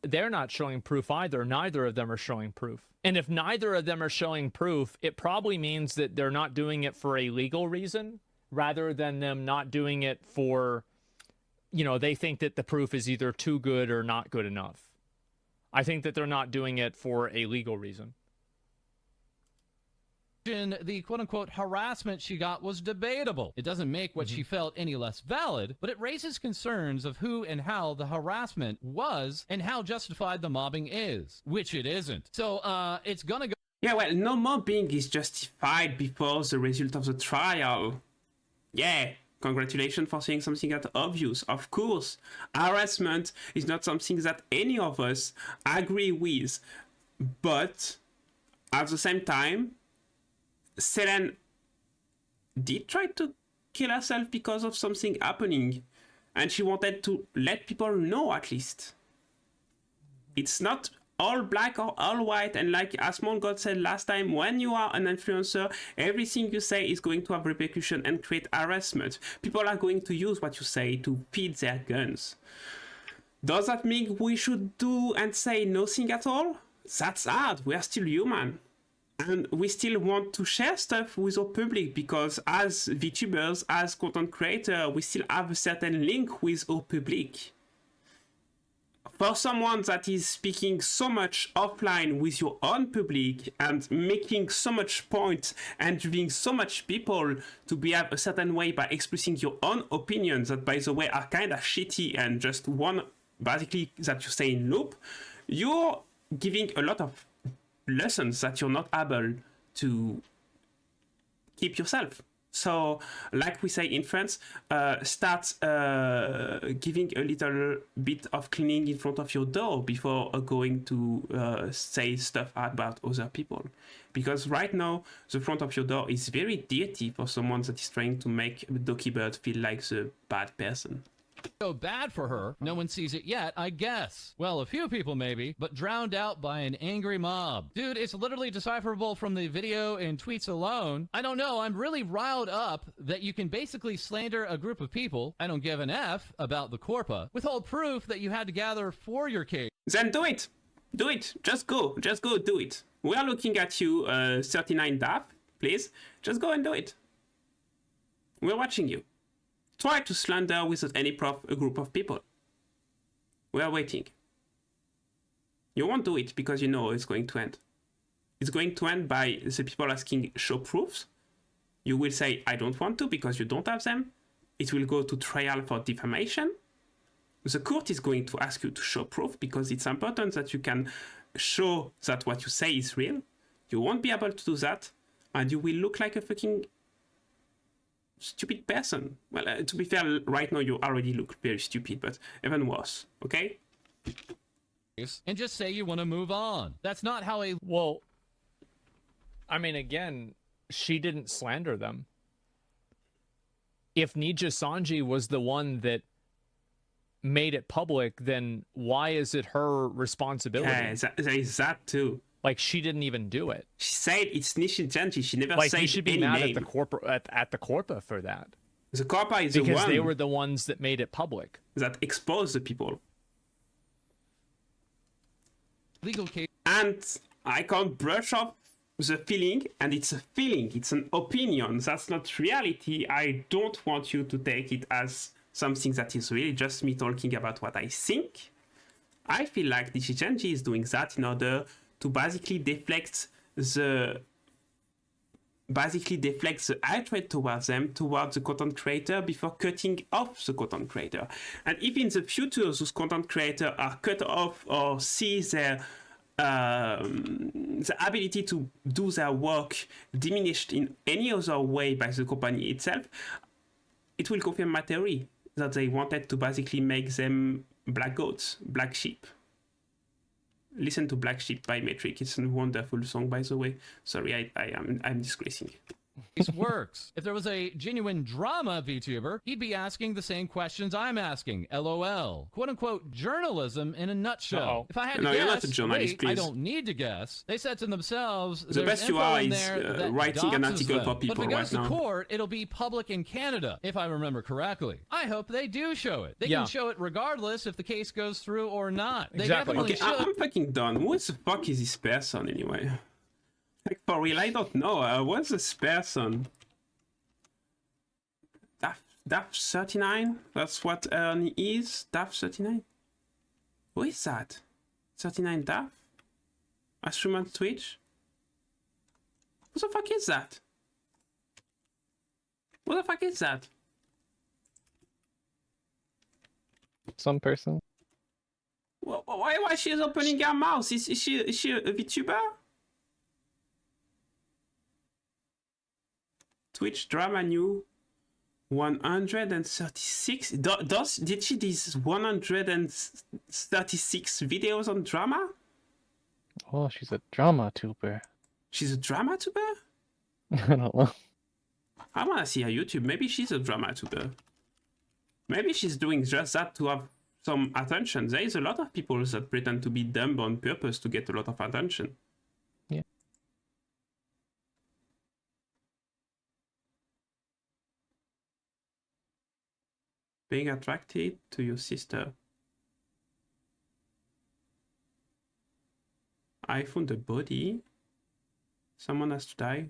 They're not showing proof either. Neither of them are showing proof. And if neither of them are showing proof, it probably means that they're not doing it for a legal reason, rather than them not doing it for, you know, they think that the proof is either too good or not good enough. I think that they're not doing it for a legal reason. The quote-unquote harassment she got was debatable. It doesn't make what she felt any less valid, but it raises concerns of who and how the harassment was and how justified the mobbing is, which it isn't. So, it's gonna go... Yeah, well, no mobbing is justified before the result of the trial. Yeah. Congratulations for saying something that obvious. Of course, harassment is not something that any of us agree with. But at the same time, Selen did try to kill herself because of something happening. And she wanted to let people know at least. It's not all black or all white, and like Asmon God said last time, when you are an influencer, everything you say is going to have repercussion and create harassment. People are going to use what you say to feed their guns. Does that mean we should do and say nothing at all? That's hard. We are still human. And we still want to share stuff with our public because as VTubers, as content creators, we still have a certain link with our public. For someone that is speaking so much offline with your own public and making so much points and driving so much people to behave a certain way by expressing your own opinions that, by the way, are kind of shitty and just one, basically, that you say in loop, you're giving a lot of lessons that you're not able to keep yourself. So, like we say in France, start giving a little bit of cleaning in front of your door before going to say stuff about other people. Because right now, the front of your door is very dirty for someone that is trying to make Dokibird feel like the bad person. Go bad for her. No one sees it yet, I guess. Well, a few people maybe, but drowned out by an angry mob. Dude, it's literally decipherable from the video and tweets alone. I don't know, I'm really riled up that you can basically slander a group of people, I don't give an F about the corpa, withhold proof that you had to gather for your case. Then do it. Do it. Just go do it. We are looking at you, 39 DAF, please. Just go and do it. We're watching you. Try to slander without any proof a group of people. We are waiting. You won't do it because you know it's going to end. It's going to end by the people asking show proofs. You will say I don't want to because you don't have them. It will go to trial for defamation. The court is going to ask you to show proof because it's important that you can show that what you say is real. You won't be able to do that, and you will look like a fucking stupid person. Well, to be fair, right now you already look very stupid, but even worse, okay? And just say you want to move on. That's not how a... Well, I mean, again, she didn't slander them. If Nijicrappy was the one that made it public, then why is it her responsibility? Yeah, there is that too. Like, she didn't even do it. She said it's Nijicrappy. She never like, said you should be any mad name. at the corpa for that. The corpa is because the one they were the ones that made it public. That exposed the people. Legal case. And I can't brush off the feeling, and it's a feeling, it's an opinion. That's not reality. I don't want you to take it as something that is really just me talking about what I think. I feel like Nijicrappy is doing that in order to basically deflect the basically deflects the hatred towards them, towards the content creator, before cutting off the content creator. And if in the future those content creators are cut off or see their the ability to do their work diminished in any other way by the company itself, it will confirm my theory that they wanted to basically make them black goats, black sheep. Listen to Black Sheep by Metric. It's a wonderful song, by the way. Sorry, I'm disgracing. This works. If there was a genuine drama VTuber, he'd be asking the same questions I'm asking. LOL. Quote unquote journalism in a nutshell. Uh-oh. If I had to No, guess, you're not a journalist, wait, please. I don't need to guess. They said to themselves, The "There's best you info are in is there that writing an doxes article them." for people But if it goes right to now. court, it'll be public in Canada, if I remember correctly. I hope they do show it. They Yeah. can show it regardless if the case goes through or not. They Exactly. definitely Okay, should. I'm fucking done. Who the fuck is this person anyway? Like, for real, I don't know. What's this person? Daft 39? That's what Ernie is? Daft 39? Who is that? 39 Daft? A stream on Twitch? Who the fuck is that? Who the fuck is that? Some person. Why she is opening her mouth? Is she a VTuber? Twitch drama new 136. Did she these 136 videos on drama? Oh, she's a drama tuber. She's a drama tuber? I don't know. I wanna see her YouTube. Maybe she's a drama tuber. Maybe she's doing just that to have some attention. There is a lot of people that pretend to be dumb on purpose to get a lot of attention. Yeah. Being attracted to your sister. I found a body. Someone has to die.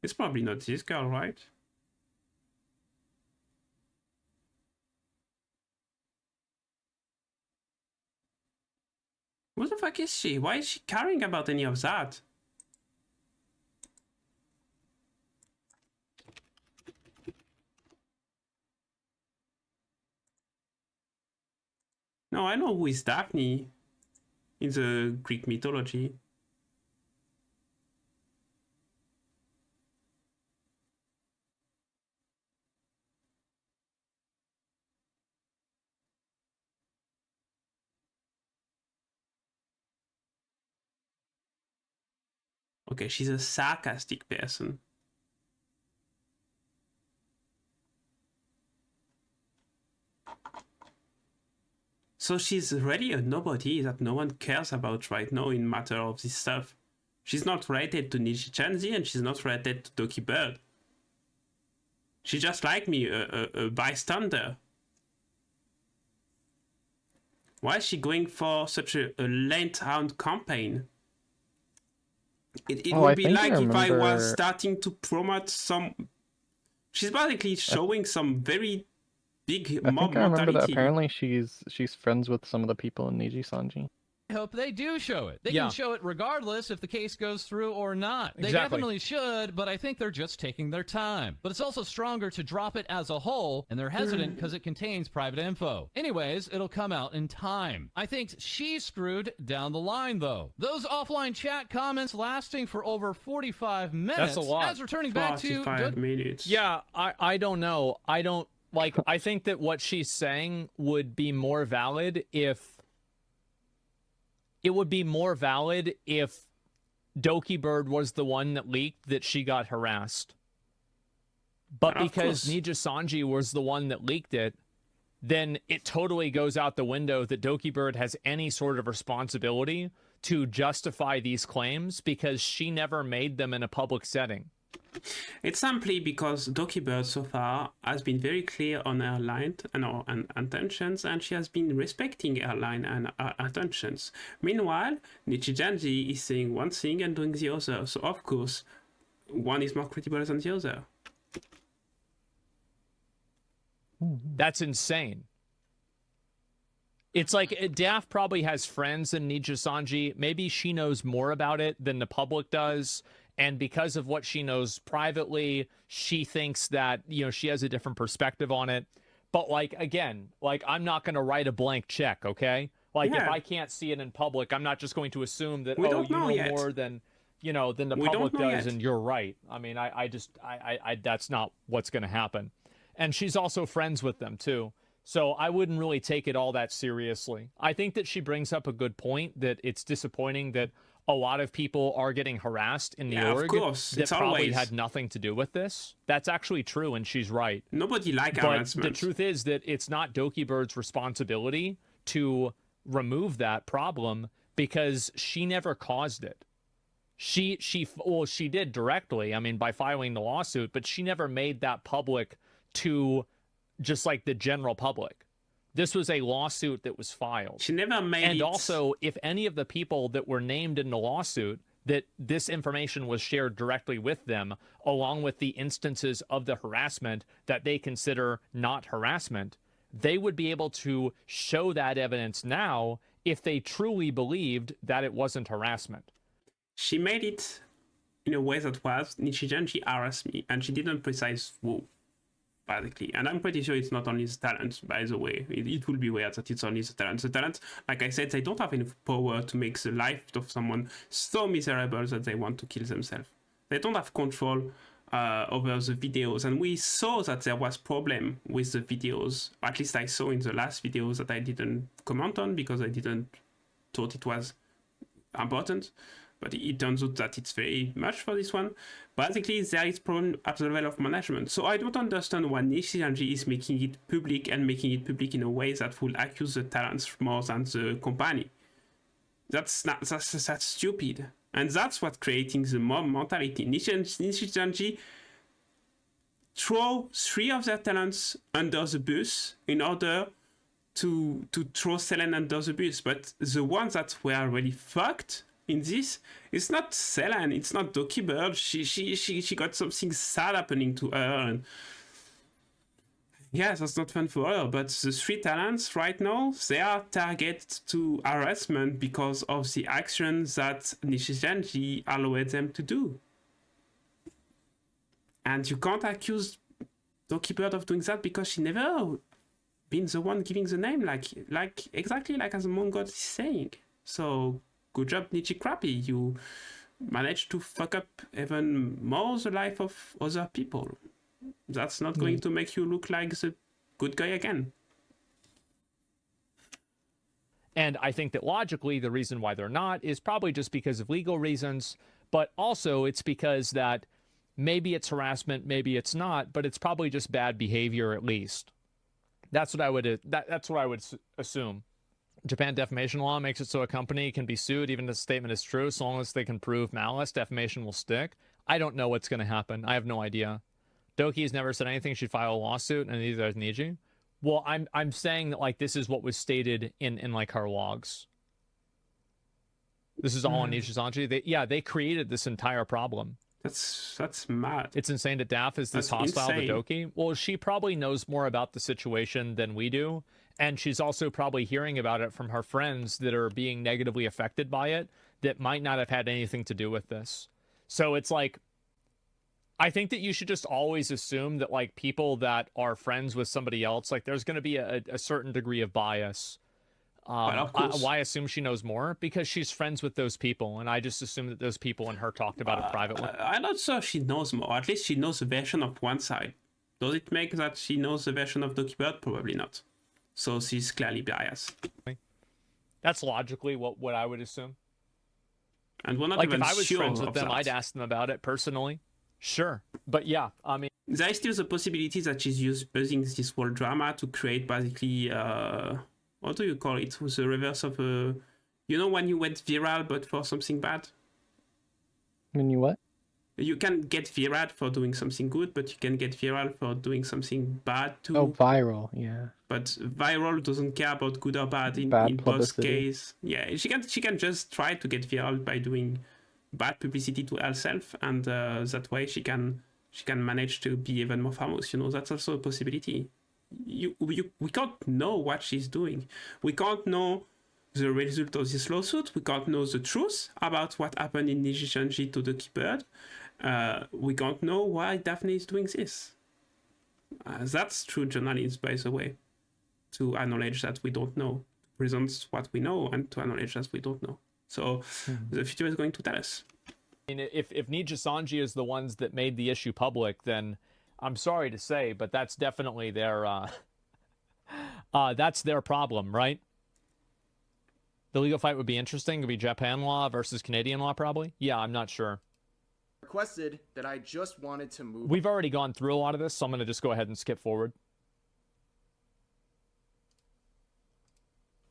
It's probably not this girl, right? What the fuck is she? Why is she caring about any of that? No, I know who is Daphne in the Greek mythology. Okay, she's a sarcastic person. So she's really a nobody that no one cares about right now in matter of this stuff. She's not related to Nijicrappy and she's not related to Dokibird. She's just like me, a bystander. Why is she going for such a length-round campaign? It would be like if I was starting to promote some... She's basically showing some very big mob I remember mentality. that apparently she's friends with some of the people in Niji-sanji. I hope they do show it. They Yeah. can show it regardless if the case goes through or not. They Exactly. definitely should, but I think they're just taking their time. But it's also stronger to drop it as a whole, and they're hesitant because it contains private info. Anyways, it'll come out in time. I think she's screwed down the line, though. Those offline chat comments lasting for over 45 minutes. That's a lot. As returning back to 45 minutes. Yeah, I don't know. I don't like. I think that what she's saying would be more valid if Dokibird was the one that leaked that she got harassed. But Of because course. Nijicrappy was the one that leaked it, then it totally goes out the window that Dokibird has any sort of responsibility to justify these claims because she never made them in a public setting. It's simply because Dokibird so far has been very clear on her line and her intentions, and she has been respecting her line and her intentions. Meanwhile, Nijicrappy is saying one thing and doing the other, so of course, one is more credible than the other. That's insane. It's like Daft probably has friends in Nijicrappy. Maybe she knows more about it than the public does. And because of what she knows privately, she thinks that, you know, she has a different perspective on it. But like, again, like, I'm not going to write a blank check, okay? Like, if I can't see it in public, I'm not just going to assume that, oh, you know more than, you know, than the public does, and you're right. I mean, I that's not what's going to happen. And she's also friends with them too. So I wouldn't really take it all that seriously. I think that she brings up a good point, that it's disappointing that a lot of people are getting harassed in the org that probably had nothing to do with this. That's actually true, and she's right. Nobody likes harassment. But the truth is that it's not Dokibird's responsibility to remove that problem, because she never caused it. She did directly, I mean, by filing the lawsuit, but she never made that public to just like the general public. This was a lawsuit that was filed. She never made it. And also, if any of the people that were named in the lawsuit, that this information was shared directly with them, along with the instances of the harassment that they consider not harassment, they would be able to show that evidence now if they truly believed that it wasn't harassment. She made it in a way that was, Nijipoopy harassed me, and she didn't precise who, basically. And I'm pretty sure it's not only the talent, by the way. It will be weird that it's only the talent. The talent, like I said, they don't have enough power to make the life of someone so miserable that they want to kill themselves. They don't have control over the videos, and we saw that there was problem with the videos. At least I saw in the last videos that I didn't comment on because I didn't thought it was important. But it turns out that it's very much for this one. Basically, there is problem at the level of management. So I don't understand why Nijicrappy is making it public, and making it public in a way that will accuse the talents more than the company. That's stupid. And that's what creating the mob mentality. Nijicrappy throw 3 of their talents under the bus in order to throw Selen under the bus. But the ones that were really fucked in this, it's not Selen, it's not Dokibird. She got something sad happening to her, and yeah, that's not fun for her. But the 3 talents right now, they are targeted to harassment because of the actions that Nijicrappy allowed them to do. And you can't accuse Dokibird of doing that because she never been the one giving the name, like exactly like as Among God is saying. So good job, Nijicrappy. You managed to fuck up even more the life of other people. That's not going to make you look like the good guy again. And I think that logically, the reason why they're not is probably just because of legal reasons, but also it's because that maybe it's harassment, maybe it's not, but it's probably just bad behavior at least. That's what I would assume. Japan defamation law makes it so a company can be sued even if the statement is true, so long as they can prove malice, defamation will stick. I don't know what's going to happen. I have no idea. Doki's never said anything she'd file a lawsuit, and neither has Niji. Well, I'm saying that like this is what was stated in like her logs. This is all on Nijicrappy. They created this entire problem. That's mad. It's insane that Daph is this hostile to Doki. Well, she probably knows more about the situation than we do. And she's also probably hearing about it from her friends that are being negatively affected by it that might not have had anything to do with this. So it's like, I think that you should just always assume that like people that are friends with somebody else, like there's going to be a certain degree of bias. Why assume she knows more? Because she's friends with those people, and I just assume that those people and her talked about it privately. I'm not sure she knows more. At least she knows the version of one side. Does it make that she knows the version of Dokibird? Probably not. So she's clearly biased. That's logically what I would assume. And we're not like even if I was sure friends with of them, that. I'd ask them about it personally. Sure, but yeah, I mean, there is still the possibility that she's using this whole drama to create basically what do you call it? The reverse of a, you know, when you went viral but for something bad. When you what? You can get viral for doing something good, but you can get viral for doing something bad too. Oh, viral, yeah. But viral doesn't care about good or bad in both cases. Yeah, she can just try to get viral by doing bad publicity to herself, and that way she can manage to be even more famous. You know, that's also a possibility. We can't know what she's doing. We can't know the result of this lawsuit. We can't know the truth about what happened in Nijicrappy to Dokibird. We can't know why Daphne is doing this. That's true journalism, by the way, to acknowledge that we don't know, present what we know, and to acknowledge that we don't know. So the future is going to tell us. I mean, if Nijicrappy is the ones that made the issue public, then I'm sorry to say, but that's definitely their that's their problem, right? The legal fight would be interesting. It would be Japan law versus Canadian law, probably. Yeah, I'm not sure. Requested that I just wanted to move. We've already gone through a lot of this, so I'm going to just go ahead and skip forward.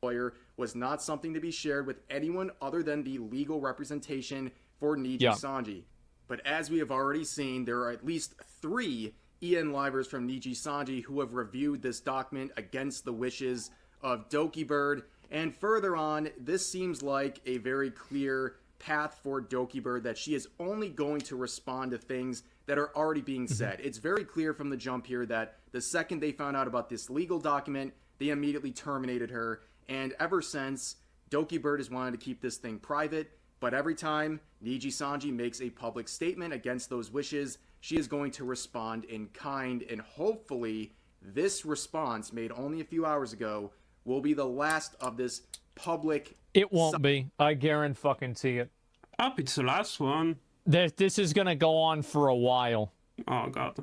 Lawyer was not something to be shared with anyone other than the legal representation for Nijicrappy. But as we have already seen, there are at least 3 EN livers from Nijicrappy who have reviewed this document against the wishes of Dokibird. And further on, this seems like a very clear path for Dokibird, that she is only going to respond to things that are already being said. It's very clear from the jump here that the second they found out about this legal document, they immediately terminated her. And ever since, Dokibird has wanted to keep this thing private, but every time Nijicrappy makes a public statement against those wishes, she is going to respond in kind, and hopefully this response, made only a few hours ago, will be the last of this public... It won't be. I guarantee it. Up, it's the last one. This is going to go on for a while. Oh, God.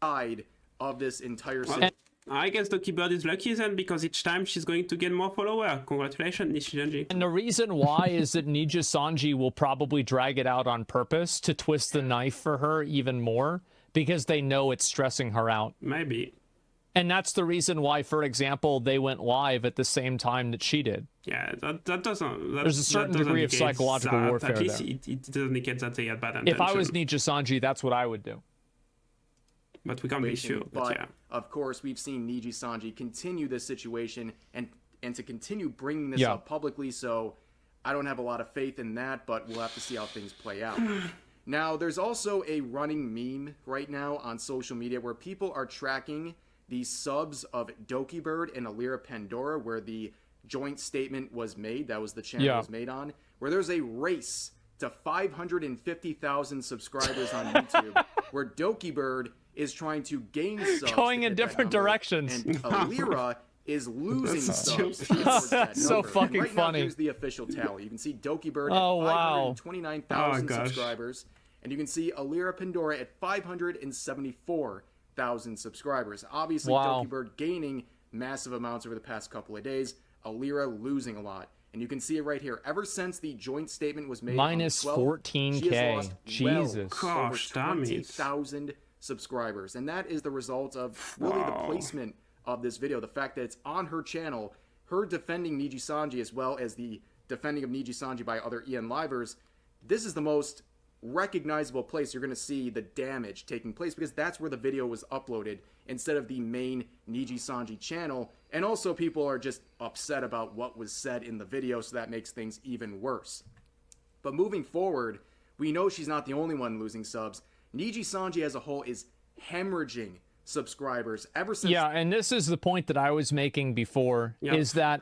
...side of this entire... I guess Dokibird is lucky then, because each time she's going to get more followers. Congratulations, Nijicrappy. And the reason why is that Nijicrappy will probably drag it out on purpose to twist the knife for her even more, because they know it's stressing her out. Maybe. And that's the reason why, for example, they went live at the same time that she did. Yeah, that doesn't... There's a certain degree of psychological warfare At least there. it doesn't indicate that they had bad intention. If I was Nijicrappy, that's what I would do. But we can't be sure. But yeah. Of course, we've seen Nijicrappy continue this situation and to continue bringing this up publicly, so I don't have a lot of faith in that, but we'll have to see how things play out. Now, there's also a running meme right now on social media where people are tracking the subs of Dokibird and Alira Pandora, where the joint statement was made. That was the channel it was made on, where there's a race to 550,000 subscribers on YouTube, where Dokibird is trying to gain subs. Going in different directions. And Alira is losing subs. That's so fucking right funny. Now, here's the official tally. You can see Dokibird at 529,000 subscribers. And you can see Alira Pandora at 574,000 subscribers. Obviously, Dokibird gaining massive amounts over the past couple of days. Alira losing a lot. And you can see it right here. Ever since the joint statement was made minus on the 12th, 14K. she has lost Jesus. over 20,000 subscribers. And that is the result of really the placement of this video. The fact that it's on her channel, her defending Nijicrappy as well as the defending of Nijicrappy by other EN livers. This is the most recognizable place you're going to see the damage taking place, because that's where the video was uploaded instead of the main Nijicrappy channel. And also people are just upset about what was said in the video, so that makes things even worse. But moving forward, we know she's not the only one losing subs. Nijicrappy as a whole is hemorrhaging subscribers ever since... Yeah, and this is the point that I was making before, is that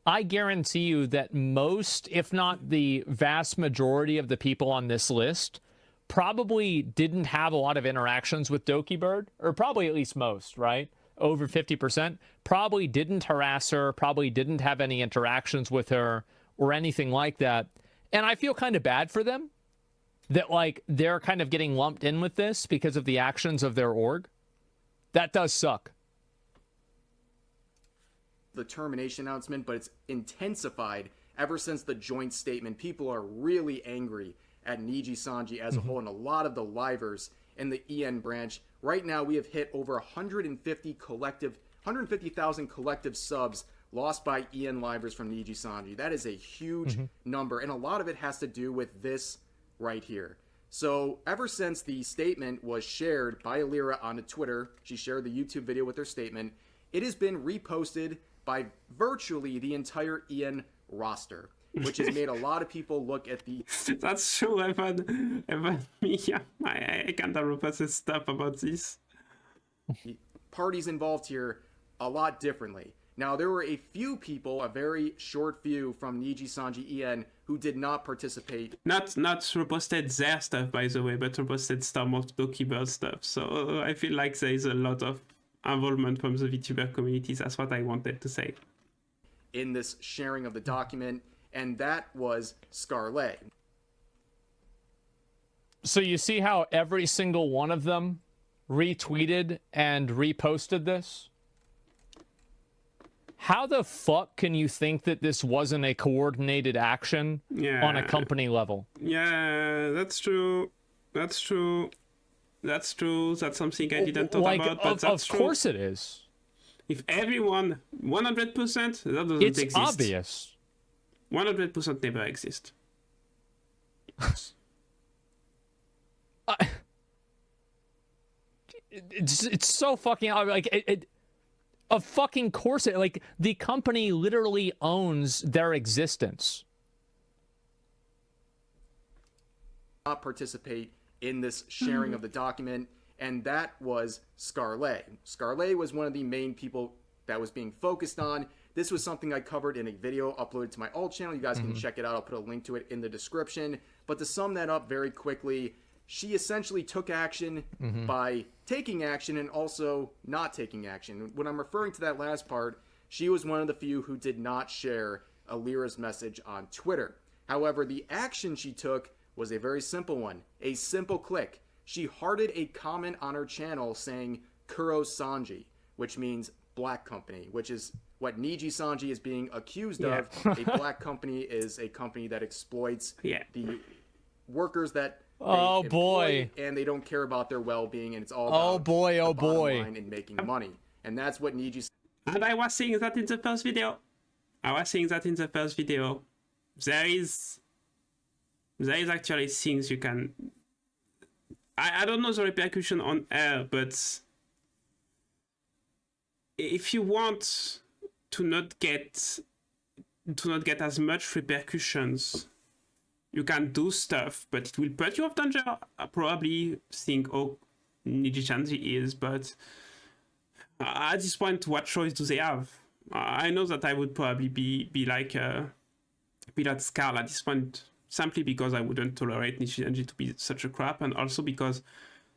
I guarantee you that most, if not the vast majority of the people on this list probably didn't have a lot of interactions with Dokibird, or probably at least most, right? Over 50%, probably didn't harass her, probably didn't have any interactions with her or anything like that. And I feel kind of bad for them that, like, they're kind of getting lumped in with this because of the actions of their org. That does suck. The termination announcement, but it's intensified ever since the joint statement. People are really angry at Nijicrappy as a whole, and a lot of the livers in the EN branch. Right now, we have hit over 150,000 collective subs lost by EN livers from Nijicrappy. That is a huge number, and a lot of it has to do with this right here. So ever since the statement was shared by Alira on Twitter, she shared the YouTube video with her statement, it has been reposted by virtually the entire EN roster, which has made a lot of people look at the... That's true, Evan. I can't repost stuff about this. parties involved here a lot differently. Now, there were a few people, a very short few from Niji Sanji En, who did not participate. Not reposted their stuff, by the way, but reposted some of Dokibird stuff. So I feel like there is a lot of involvement from the VTuber community. That's what I wanted to say. In this sharing of the document, and that was Scarlet. So you see how every single one of them retweeted and reposted this? How the fuck can you think that this wasn't a coordinated action on a company level? Yeah, that's true. That's true. That's true. That's something I didn't talk about, but that's true. Of course it is. If everyone, 100%, that doesn't exist. It's obvious. 100% never exist. It's so fucking like of fucking course it, like the company literally owns their existence. Not participate in this sharing of the document, and that was Scarlet. Scarlet was one of the main people that was being focused on. This was something I covered in a video uploaded to my alt channel. You guys can check it out. I'll put a link to it in the description. But to sum that up very quickly, she essentially took action by taking action and also not taking action. When I'm referring to that last part, she was one of the few who did not share Alira's message on Twitter. However, the action she took was a very simple one, a simple click. She hearted a comment on her channel saying Kuro Sanji, which means black company, which is what Niji Sanji is being accused of. A black company is a company that exploits the workers that oh boy, and they don't care about their well-being, and it's all about oh boy and making money. And that's what Niji. And I was saying that in the first video. There is actually things you can. I don't know the repercussion on air, but if you want to not get as much repercussions, you can do stuff, but it will put you off danger. I probably think, oh, Niji-chanji is, but at this point, what choice do they have? I know that I would probably be like Scarl at this point, simply because I wouldn't tolerate Niji-chanji to be such a crap, and also because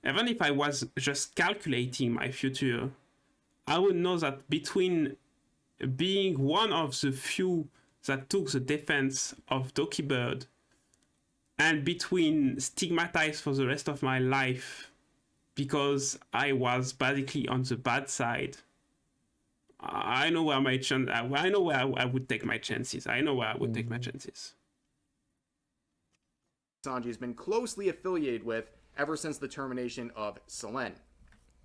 even if I was just calculating my future, I would know that between being one of the few that took the defense of Dokibird and between stigmatized for the rest of my life because I was basically on the bad side, I know where I would take my chances. Sanji has been closely affiliated with ever since the termination of Selen.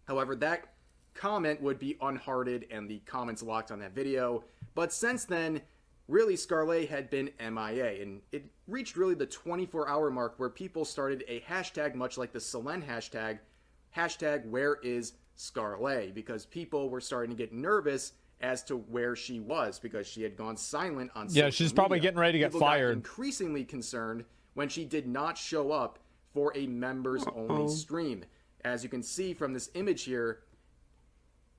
However, that comment would be unhearted and the comments locked on that video. But since then, really, Scarlet had been MIA, and it reached really the 24-hour mark where people started a hashtag much like the Selen hashtag where is Scarlet, because people were starting to get nervous as to where she was because she had gone silent on social she's probably media. getting ready to get People fired. got increasingly concerned when she did not show up for a members-only stream. As you can see from this image here,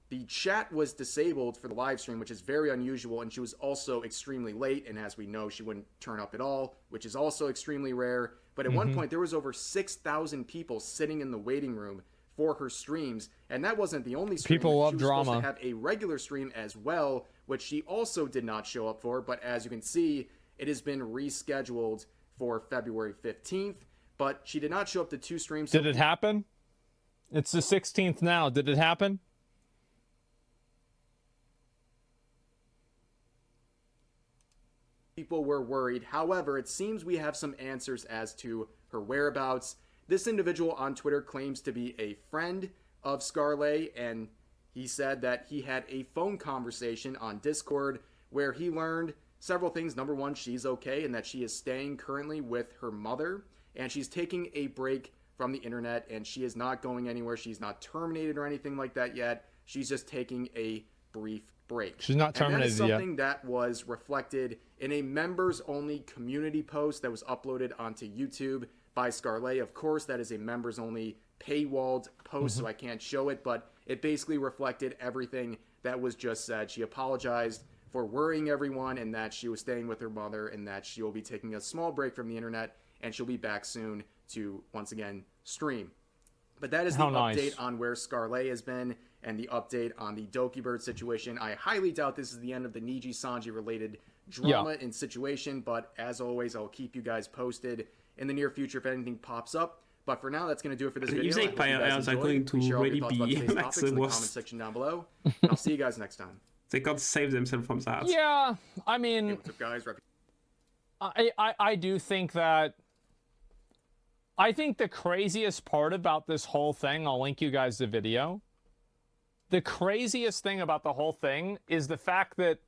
the chat was disabled for the live stream, which is very unusual, and she was also extremely late, and as we know, she wouldn't turn up at all, which is also extremely rare. But at one point, there was over 6,000 people sitting in the waiting room for her streams, and that wasn't the only stream. People love she was drama. supposed to have a regular stream as well, which she also did not show up for, but as you can see, it has been rescheduled for February 15th, but she did not show up to 2 streams. Did it happen? It's the 16th now. Did it happen? People were worried. However, it seems we have some answers as to her whereabouts. This individual on Twitter claims to be a friend of Scarlet, and he said that he had a phone conversation on Discord where he learned several things. Number one, she's okay and that she is staying currently with her mother, and she's taking a break from the internet, and she is not going anywhere. She's not terminated or anything like that yet. She's just taking a brief break. She's not terminated yet. And that is something that was reflected in a members-only community post that was uploaded onto YouTube by Scarlet. Of course, that is a members-only paywalled post, so I can't show it, but it basically reflected everything that was just said. She apologized for worrying everyone and that she was staying with her mother and that she will be taking a small break from the internet and she'll be back soon to once again stream. But that is the update on where Scarlet has been and the update on the Dokibird situation. I highly doubt this is the end of the Niji Sanji related drama and situation, but as always, I'll keep you guys posted in the near future if anything pops up. But for now, that's going to do it for this video. You say Fire Airs are going to really be like the worst. In the comment section down below. And I'll see you guys next time. They can't save themselves from that. Yeah, I mean, hey, what's up, guys? I do think that. I think the craziest part about this whole thing, I'll link you guys the video. The craziest thing about the whole thing is the fact that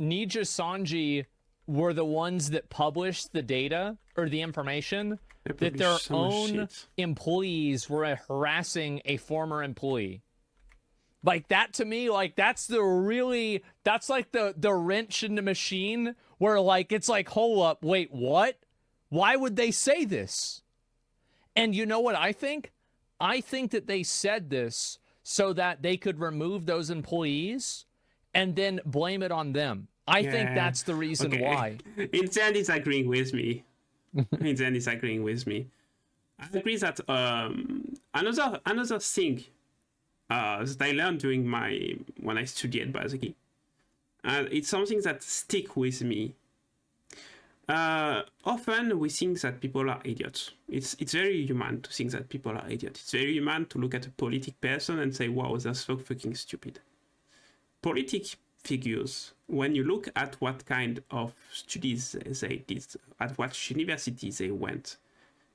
Nija Sanji were the ones that published the data or the information that their own employees were harassing a former employee. Like that to me, like that's like the wrench in the machine where like, it's like, hold up, wait, what? Why would they say this? And you know what I think? I think that they said this so that they could remove those employees and then blame it on them. I think that's the reason why. It's disagreeing with me. It's disagreeing with me. I agree that another thing that I learned during when I studied basically, it's something that stick with me. Often we think that people are idiots. It's very human to think that people are idiots. It's very human to look at a politic person and say, wow, they're so fucking stupid. Politic figures, when you look at what kind of studies they did, at what university they went,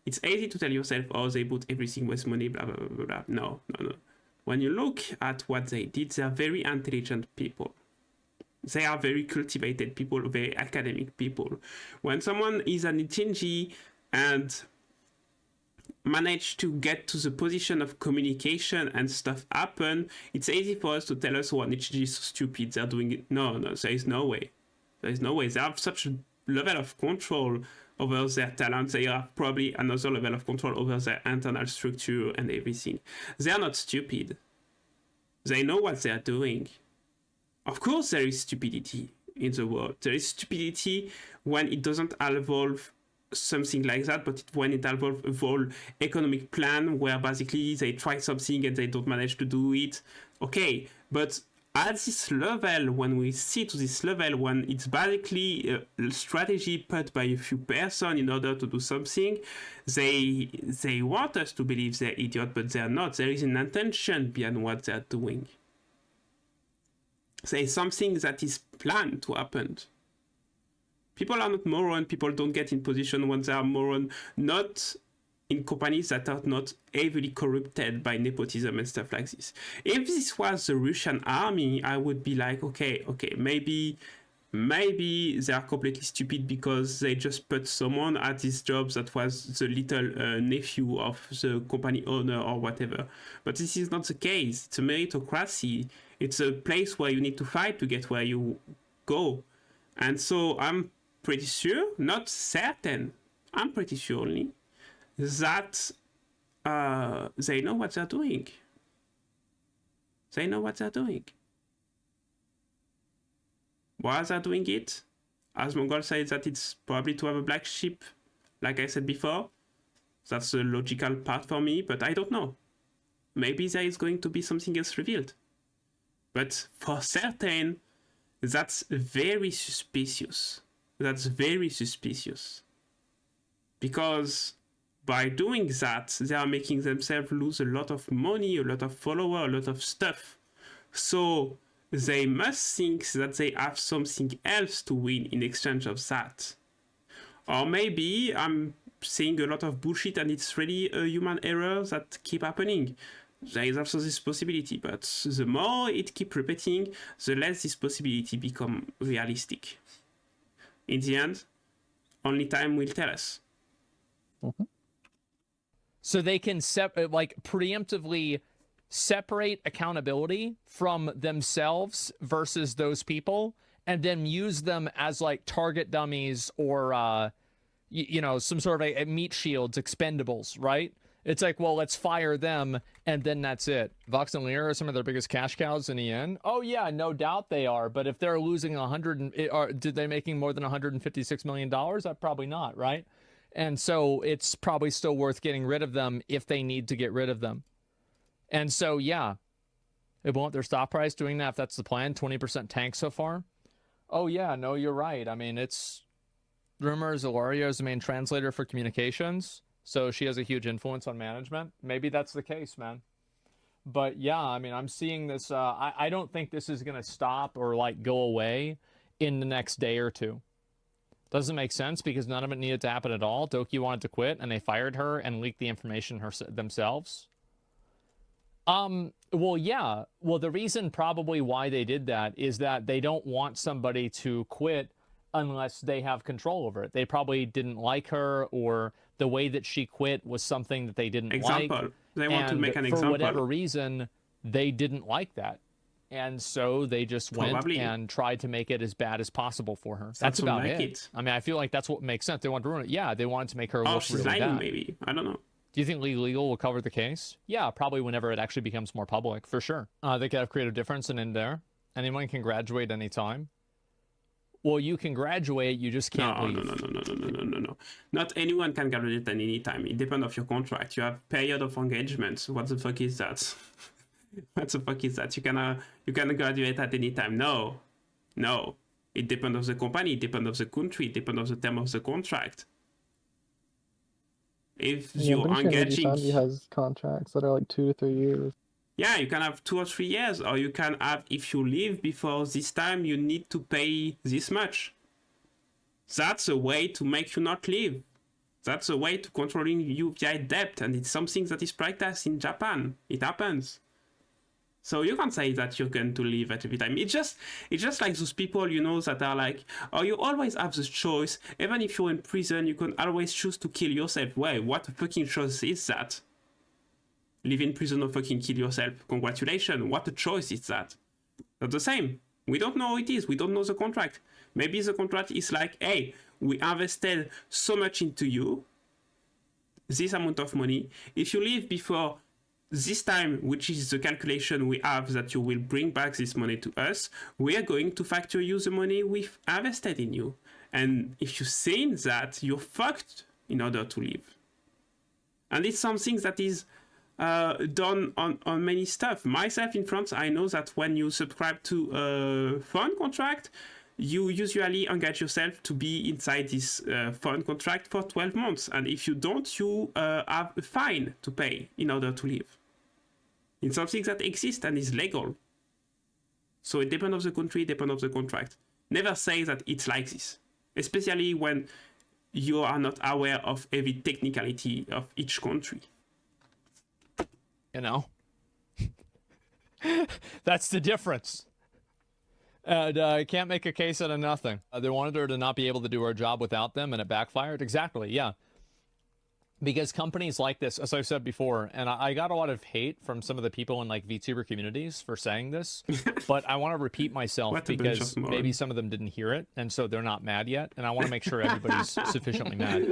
it's easy to tell yourself, oh, they put everything with money, blah, blah, blah, blah. No. When you look at what they did, they are very intelligent people. They are very cultivated people, very academic people. When someone is an Ichinji and manage to get to the position of communication and stuff happen, it's easy for us to tell us, oh, Ichinji is so stupid, they're doing it. No, there is no way. There is no way. They have such a level of control over their talent. They have probably another level of control over their internal structure and everything. They are not stupid. They know what they are doing. Of course, there is stupidity in the world. There is stupidity when it doesn't involve something like that, but when it involves a whole economic plan where basically they try something and they don't manage to do it. Okay, but at this level, when we see to this level, when it's basically a strategy put by a few persons in order to do something, they want us to believe they're idiot, but they're not. There is an intention behind what they're doing. There is something that is planned to happen. People are not moron. People don't get in position when they are moron, not in companies that are not heavily corrupted by nepotism and stuff like this. If this was the Russian army, I would be like, okay, maybe they are completely stupid because they just put someone at this job that was the little nephew of the company owner or whatever. But this is not the case. It's a meritocracy. It's a place where you need to fight to get where you go. And so I'm pretty sure, not certain, I'm pretty sure only, that they know what they're doing. They know what they're doing. Why they're doing it? As Mongol said, that it's probably to have a black sheep, like I said before. That's the logical part for me, but I don't know. Maybe there is going to be something else revealed. But for certain, that's very suspicious. That's very suspicious. Because by doing that, they are making themselves lose a lot of money, a lot of followers, a lot of stuff. So they must think that they have something else to win in exchange of that. Or maybe I'm saying a lot of bullshit and it's really a human error that keep happening. There is also this possibility, but the more it keeps repeating, the less this possibility become realistic. In the end, only time will tell us. Mm-hmm. So they can preemptively separate accountability from themselves versus those people, and then use them as like target dummies or some sort of a meat shields, expendables, right? It's like, well, let's fire them, and then that's it. Vox and Lear are some of their biggest cash cows in EN. Oh yeah, no doubt they are. But if they're losing did they making more than $156 million? Probably not, right? And so it's probably still worth getting rid of them if they need to get rid of them. And so yeah, they want their stock price doing that if that's the plan. 20% tank so far. Oh yeah, no, you're right. I mean, it's rumors Ilaria is the main translator for communications. So she has a huge influence on management. Maybe that's the case, man. But yeah, I mean, I'm seeing this. I don't think this is going to stop or like go away in the next day or two. Doesn't make sense because none of it needed to happen at all. Doki wanted to quit and they fired her and leaked the information themselves. Well, yeah. Well, the reason probably why they did that is that they don't want somebody to quit unless they have control over it. They probably didn't like her, or the way that she quit was something that they didn't like. They want to make an example. For whatever reason, they didn't like that. And so they just went and tried to make it as bad as possible for her. That's about it. I mean, I feel like that's what makes sense. They wanted to ruin it. Yeah, they wanted to make her look really bad. Maybe. I don't know. Do you think Legal will cover the case? Yeah, probably whenever it actually becomes more public, for sure. They could have creative difference and in there. Anyone can graduate anytime. Well, you can graduate, you just can't leave. No. Not anyone can graduate at any time. It depends on your contract. You have period of engagement. What the fuck is that? What the fuck is that? You can graduate at any time. No. It depends on the company. It depends on the country. It depends on the term of the contract. If you're engaging, Nijicrappy has contracts that are like 2 to 3 years. Yeah, you can have 2 or 3 years, or you can have, if you leave before this time, you need to pay this much. That's a way to make you not leave. That's a way to controlling you via debt, and it's something that is practiced in Japan. It happens. So you can't say that you're going to leave at every time. It's just like those people, you know, that are like, oh, you always have this choice. Even if you're in prison, you can always choose to kill yourself. Wait, what a fucking choice is that? Live in prison or fucking kill yourself. Congratulations. What a choice is that? Not the same. We don't know how it is. We don't know the contract. Maybe the contract is like, hey, we invested so much into you, this amount of money. If you leave before this time, which is the calculation we have that you will bring back this money to us, we are going to factor you the money we've invested in you. And if you say that, you're fucked in order to leave. And it's something that is done on many stuff. Myself in France, I know that when you subscribe to a phone contract, you usually engage yourself to be inside this phone contract for 12 months. And if you don't, you have a fine to pay in order to leave. It's something that exists and is legal. So it depends on the country, it depends on the contract. Never say that it's like this, especially when you are not aware of every technicality of each country. You know? That's the difference. And I can't make a case out of nothing. They wanted her to not be able to do her job without them, and it backfired. Exactly, yeah. Because companies like this, as I've said before, and I got a lot of hate from some of the people in like VTuber communities for saying this, but I want to repeat myself because maybe some of them didn't hear it, and so they're not mad yet, and I want to make sure everybody's sufficiently mad.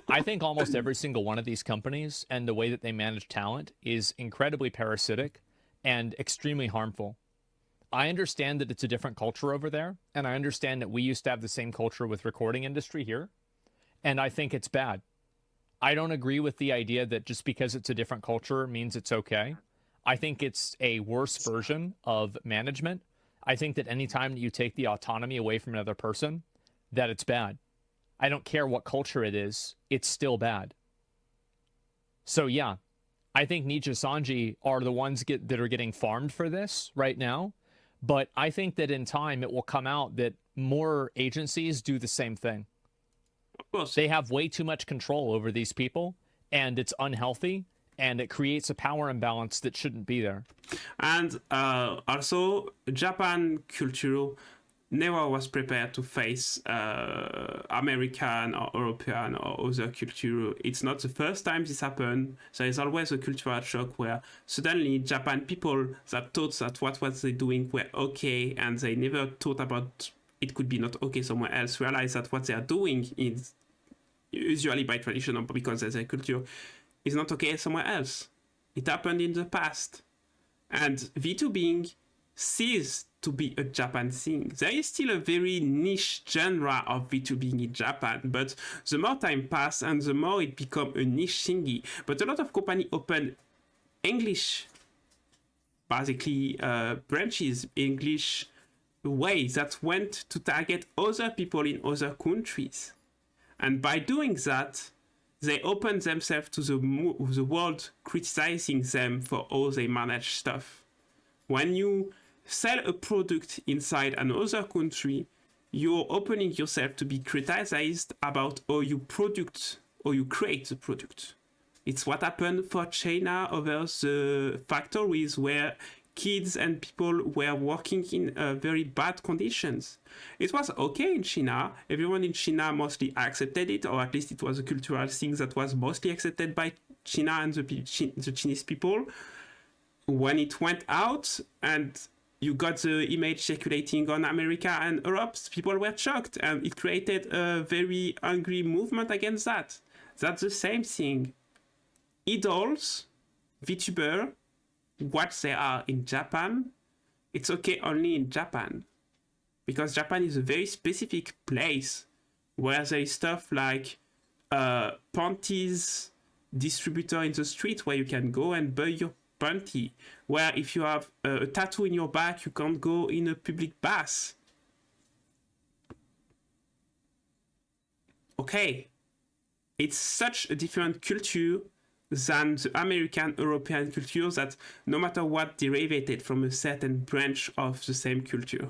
I think almost every single one of these companies and the way that they manage talent is incredibly parasitic and extremely harmful. I understand that it's a different culture over there, and I understand that we used to have the same culture with recording industry here, and I think it's bad. I don't agree with the idea that just because it's a different culture means it's okay. I think it's a worse version of management. I think that anytime that you take the autonomy away from another person, that it's bad. I don't care what culture it is, it's still bad. So yeah, I think Nija Sanji are the ones that are getting farmed for this right now. But I think that in time it will come out that more agencies do the same thing. Of course. They have way too much control over these people, and it's unhealthy, and it creates a power imbalance that shouldn't be there. And also, Japan culture never was prepared to face American or European or other culture. It's not the first time this happened. There is always a cultural shock where suddenly Japan people that thought that what was they doing were okay, and they never thought about it could be not okay somewhere else, realize that what they are doing is usually by tradition or because there's a culture is not okay somewhere else. It happened in the past. And VTubing ceased to be a Japan thing. There is still a very niche genre of VTubing in Japan, but the more time passes and the more it becomes a niche thingy. But a lot of companies open English, basically branches, English ways that went to target other people in other countries. And by doing that, they open themselves to the world criticizing them for how they manage stuff. When you sell a product inside another country, you're opening yourself to be criticized about how you create the product. It's what happened for China over the factories where kids and people were working in very bad conditions. It was okay in China. Everyone in China mostly accepted it, or at least it was a cultural thing that was mostly accepted by China and the Chinese people. When it went out and you got the image circulating on America and Europe, people were shocked, and it created a very angry movement against that. That's the same thing. Idols, VTuber, what they are in Japan, it's okay only in Japan. Because Japan is a very specific place where there is stuff like panties distributor in the street where you can go and buy your panty. Where if you have a tattoo in your back, you can't go in a public bath. Okay. It's such a different culture than the American European culture that no matter what derivated from a certain branch of the same culture,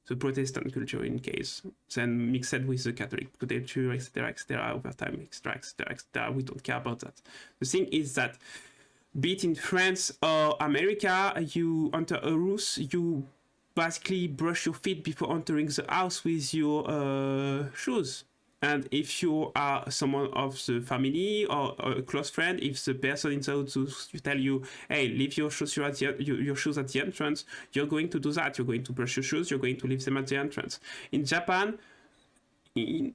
the Protestant culture in case, then mixed with the Catholic culture, etc., over time, etc., we don't care about that. The thing is that, be it in France or America, you enter a house, you basically brush your feet before entering the house with your shoes. And if you are someone of the family or a close friend, if the person in the house you tell you, hey, leave your shoes at the entrance, you're going to do that. You're going to brush your shoes, you're going to leave them at the entrance. In Japan, in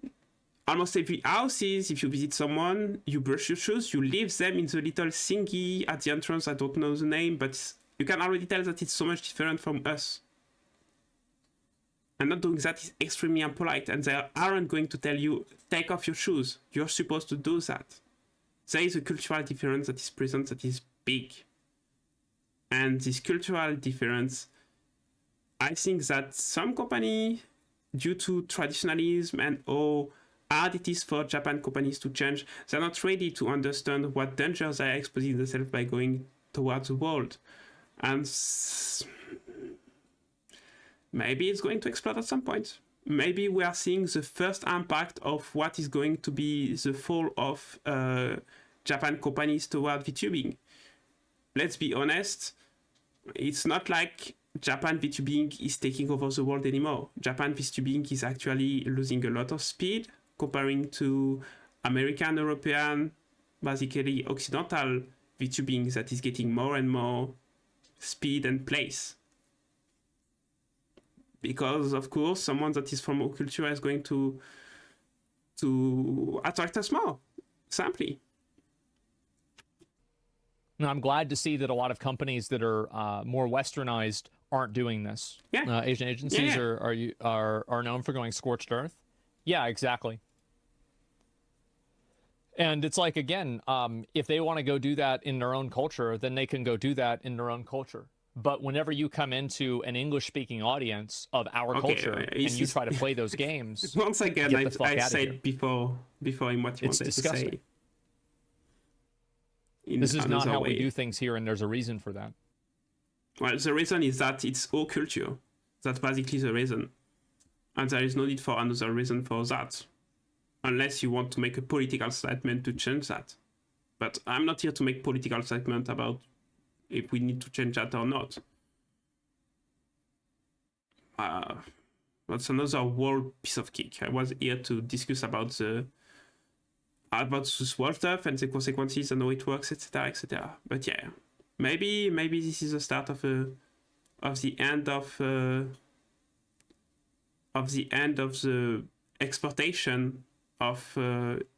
almost every house, if you visit someone, you brush your shoes, you leave them in the little thingy at the entrance. I don't know the name, but you can already tell that it's so much different from us. And not doing that is extremely impolite, and they aren't going to tell you, take off your shoes. You're supposed to do that. There is a cultural difference that is present that is big. And this cultural difference, I think that some company, due to traditionalism and how hard it is for Japan companies to change, they're not ready to understand what dangers they are exposing themselves by going towards the world. And maybe it's going to explode at some point. Maybe we are seeing the first impact of what is going to be the fall of Japan companies toward VTubing. Let's be honest, it's not like Japan VTubing is taking over the world anymore. Japan VTubing is actually losing a lot of speed comparing to American, European, basically Occidental VTubing that is getting more and more speed and place. Because, of course, someone that is from our culture is going to attract us more, simply. No, I'm glad to see that a lot of companies that are more westernized aren't doing this. Yeah. Asian agencies Yeah. are known for going scorched earth. Yeah, exactly. And it's like, again, if they want to go do that in their own culture, then they can go do that in their own culture. But whenever you come into an English-speaking audience of our culture and you try to play those games, once again, I said here. before him what you wanted disgusting. to say. This is not how we do things here, and there's a reason for that. Well, the reason is that it's our culture. That's basically the reason. And there is no need for another reason for that. Unless you want to make a political statement to change that. But I'm not here to make political statement about if we need to change that or not. That's another whole piece of cake. I was here to discuss about the small stuff and the consequences and how it works, etc., etc. But yeah, maybe this is the start of the end of the exportation of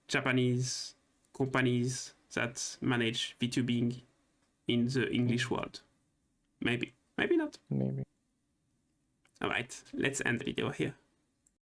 Japanese companies that manage VTubing in the English world. Maybe not. Maybe. All right, let's end the video here.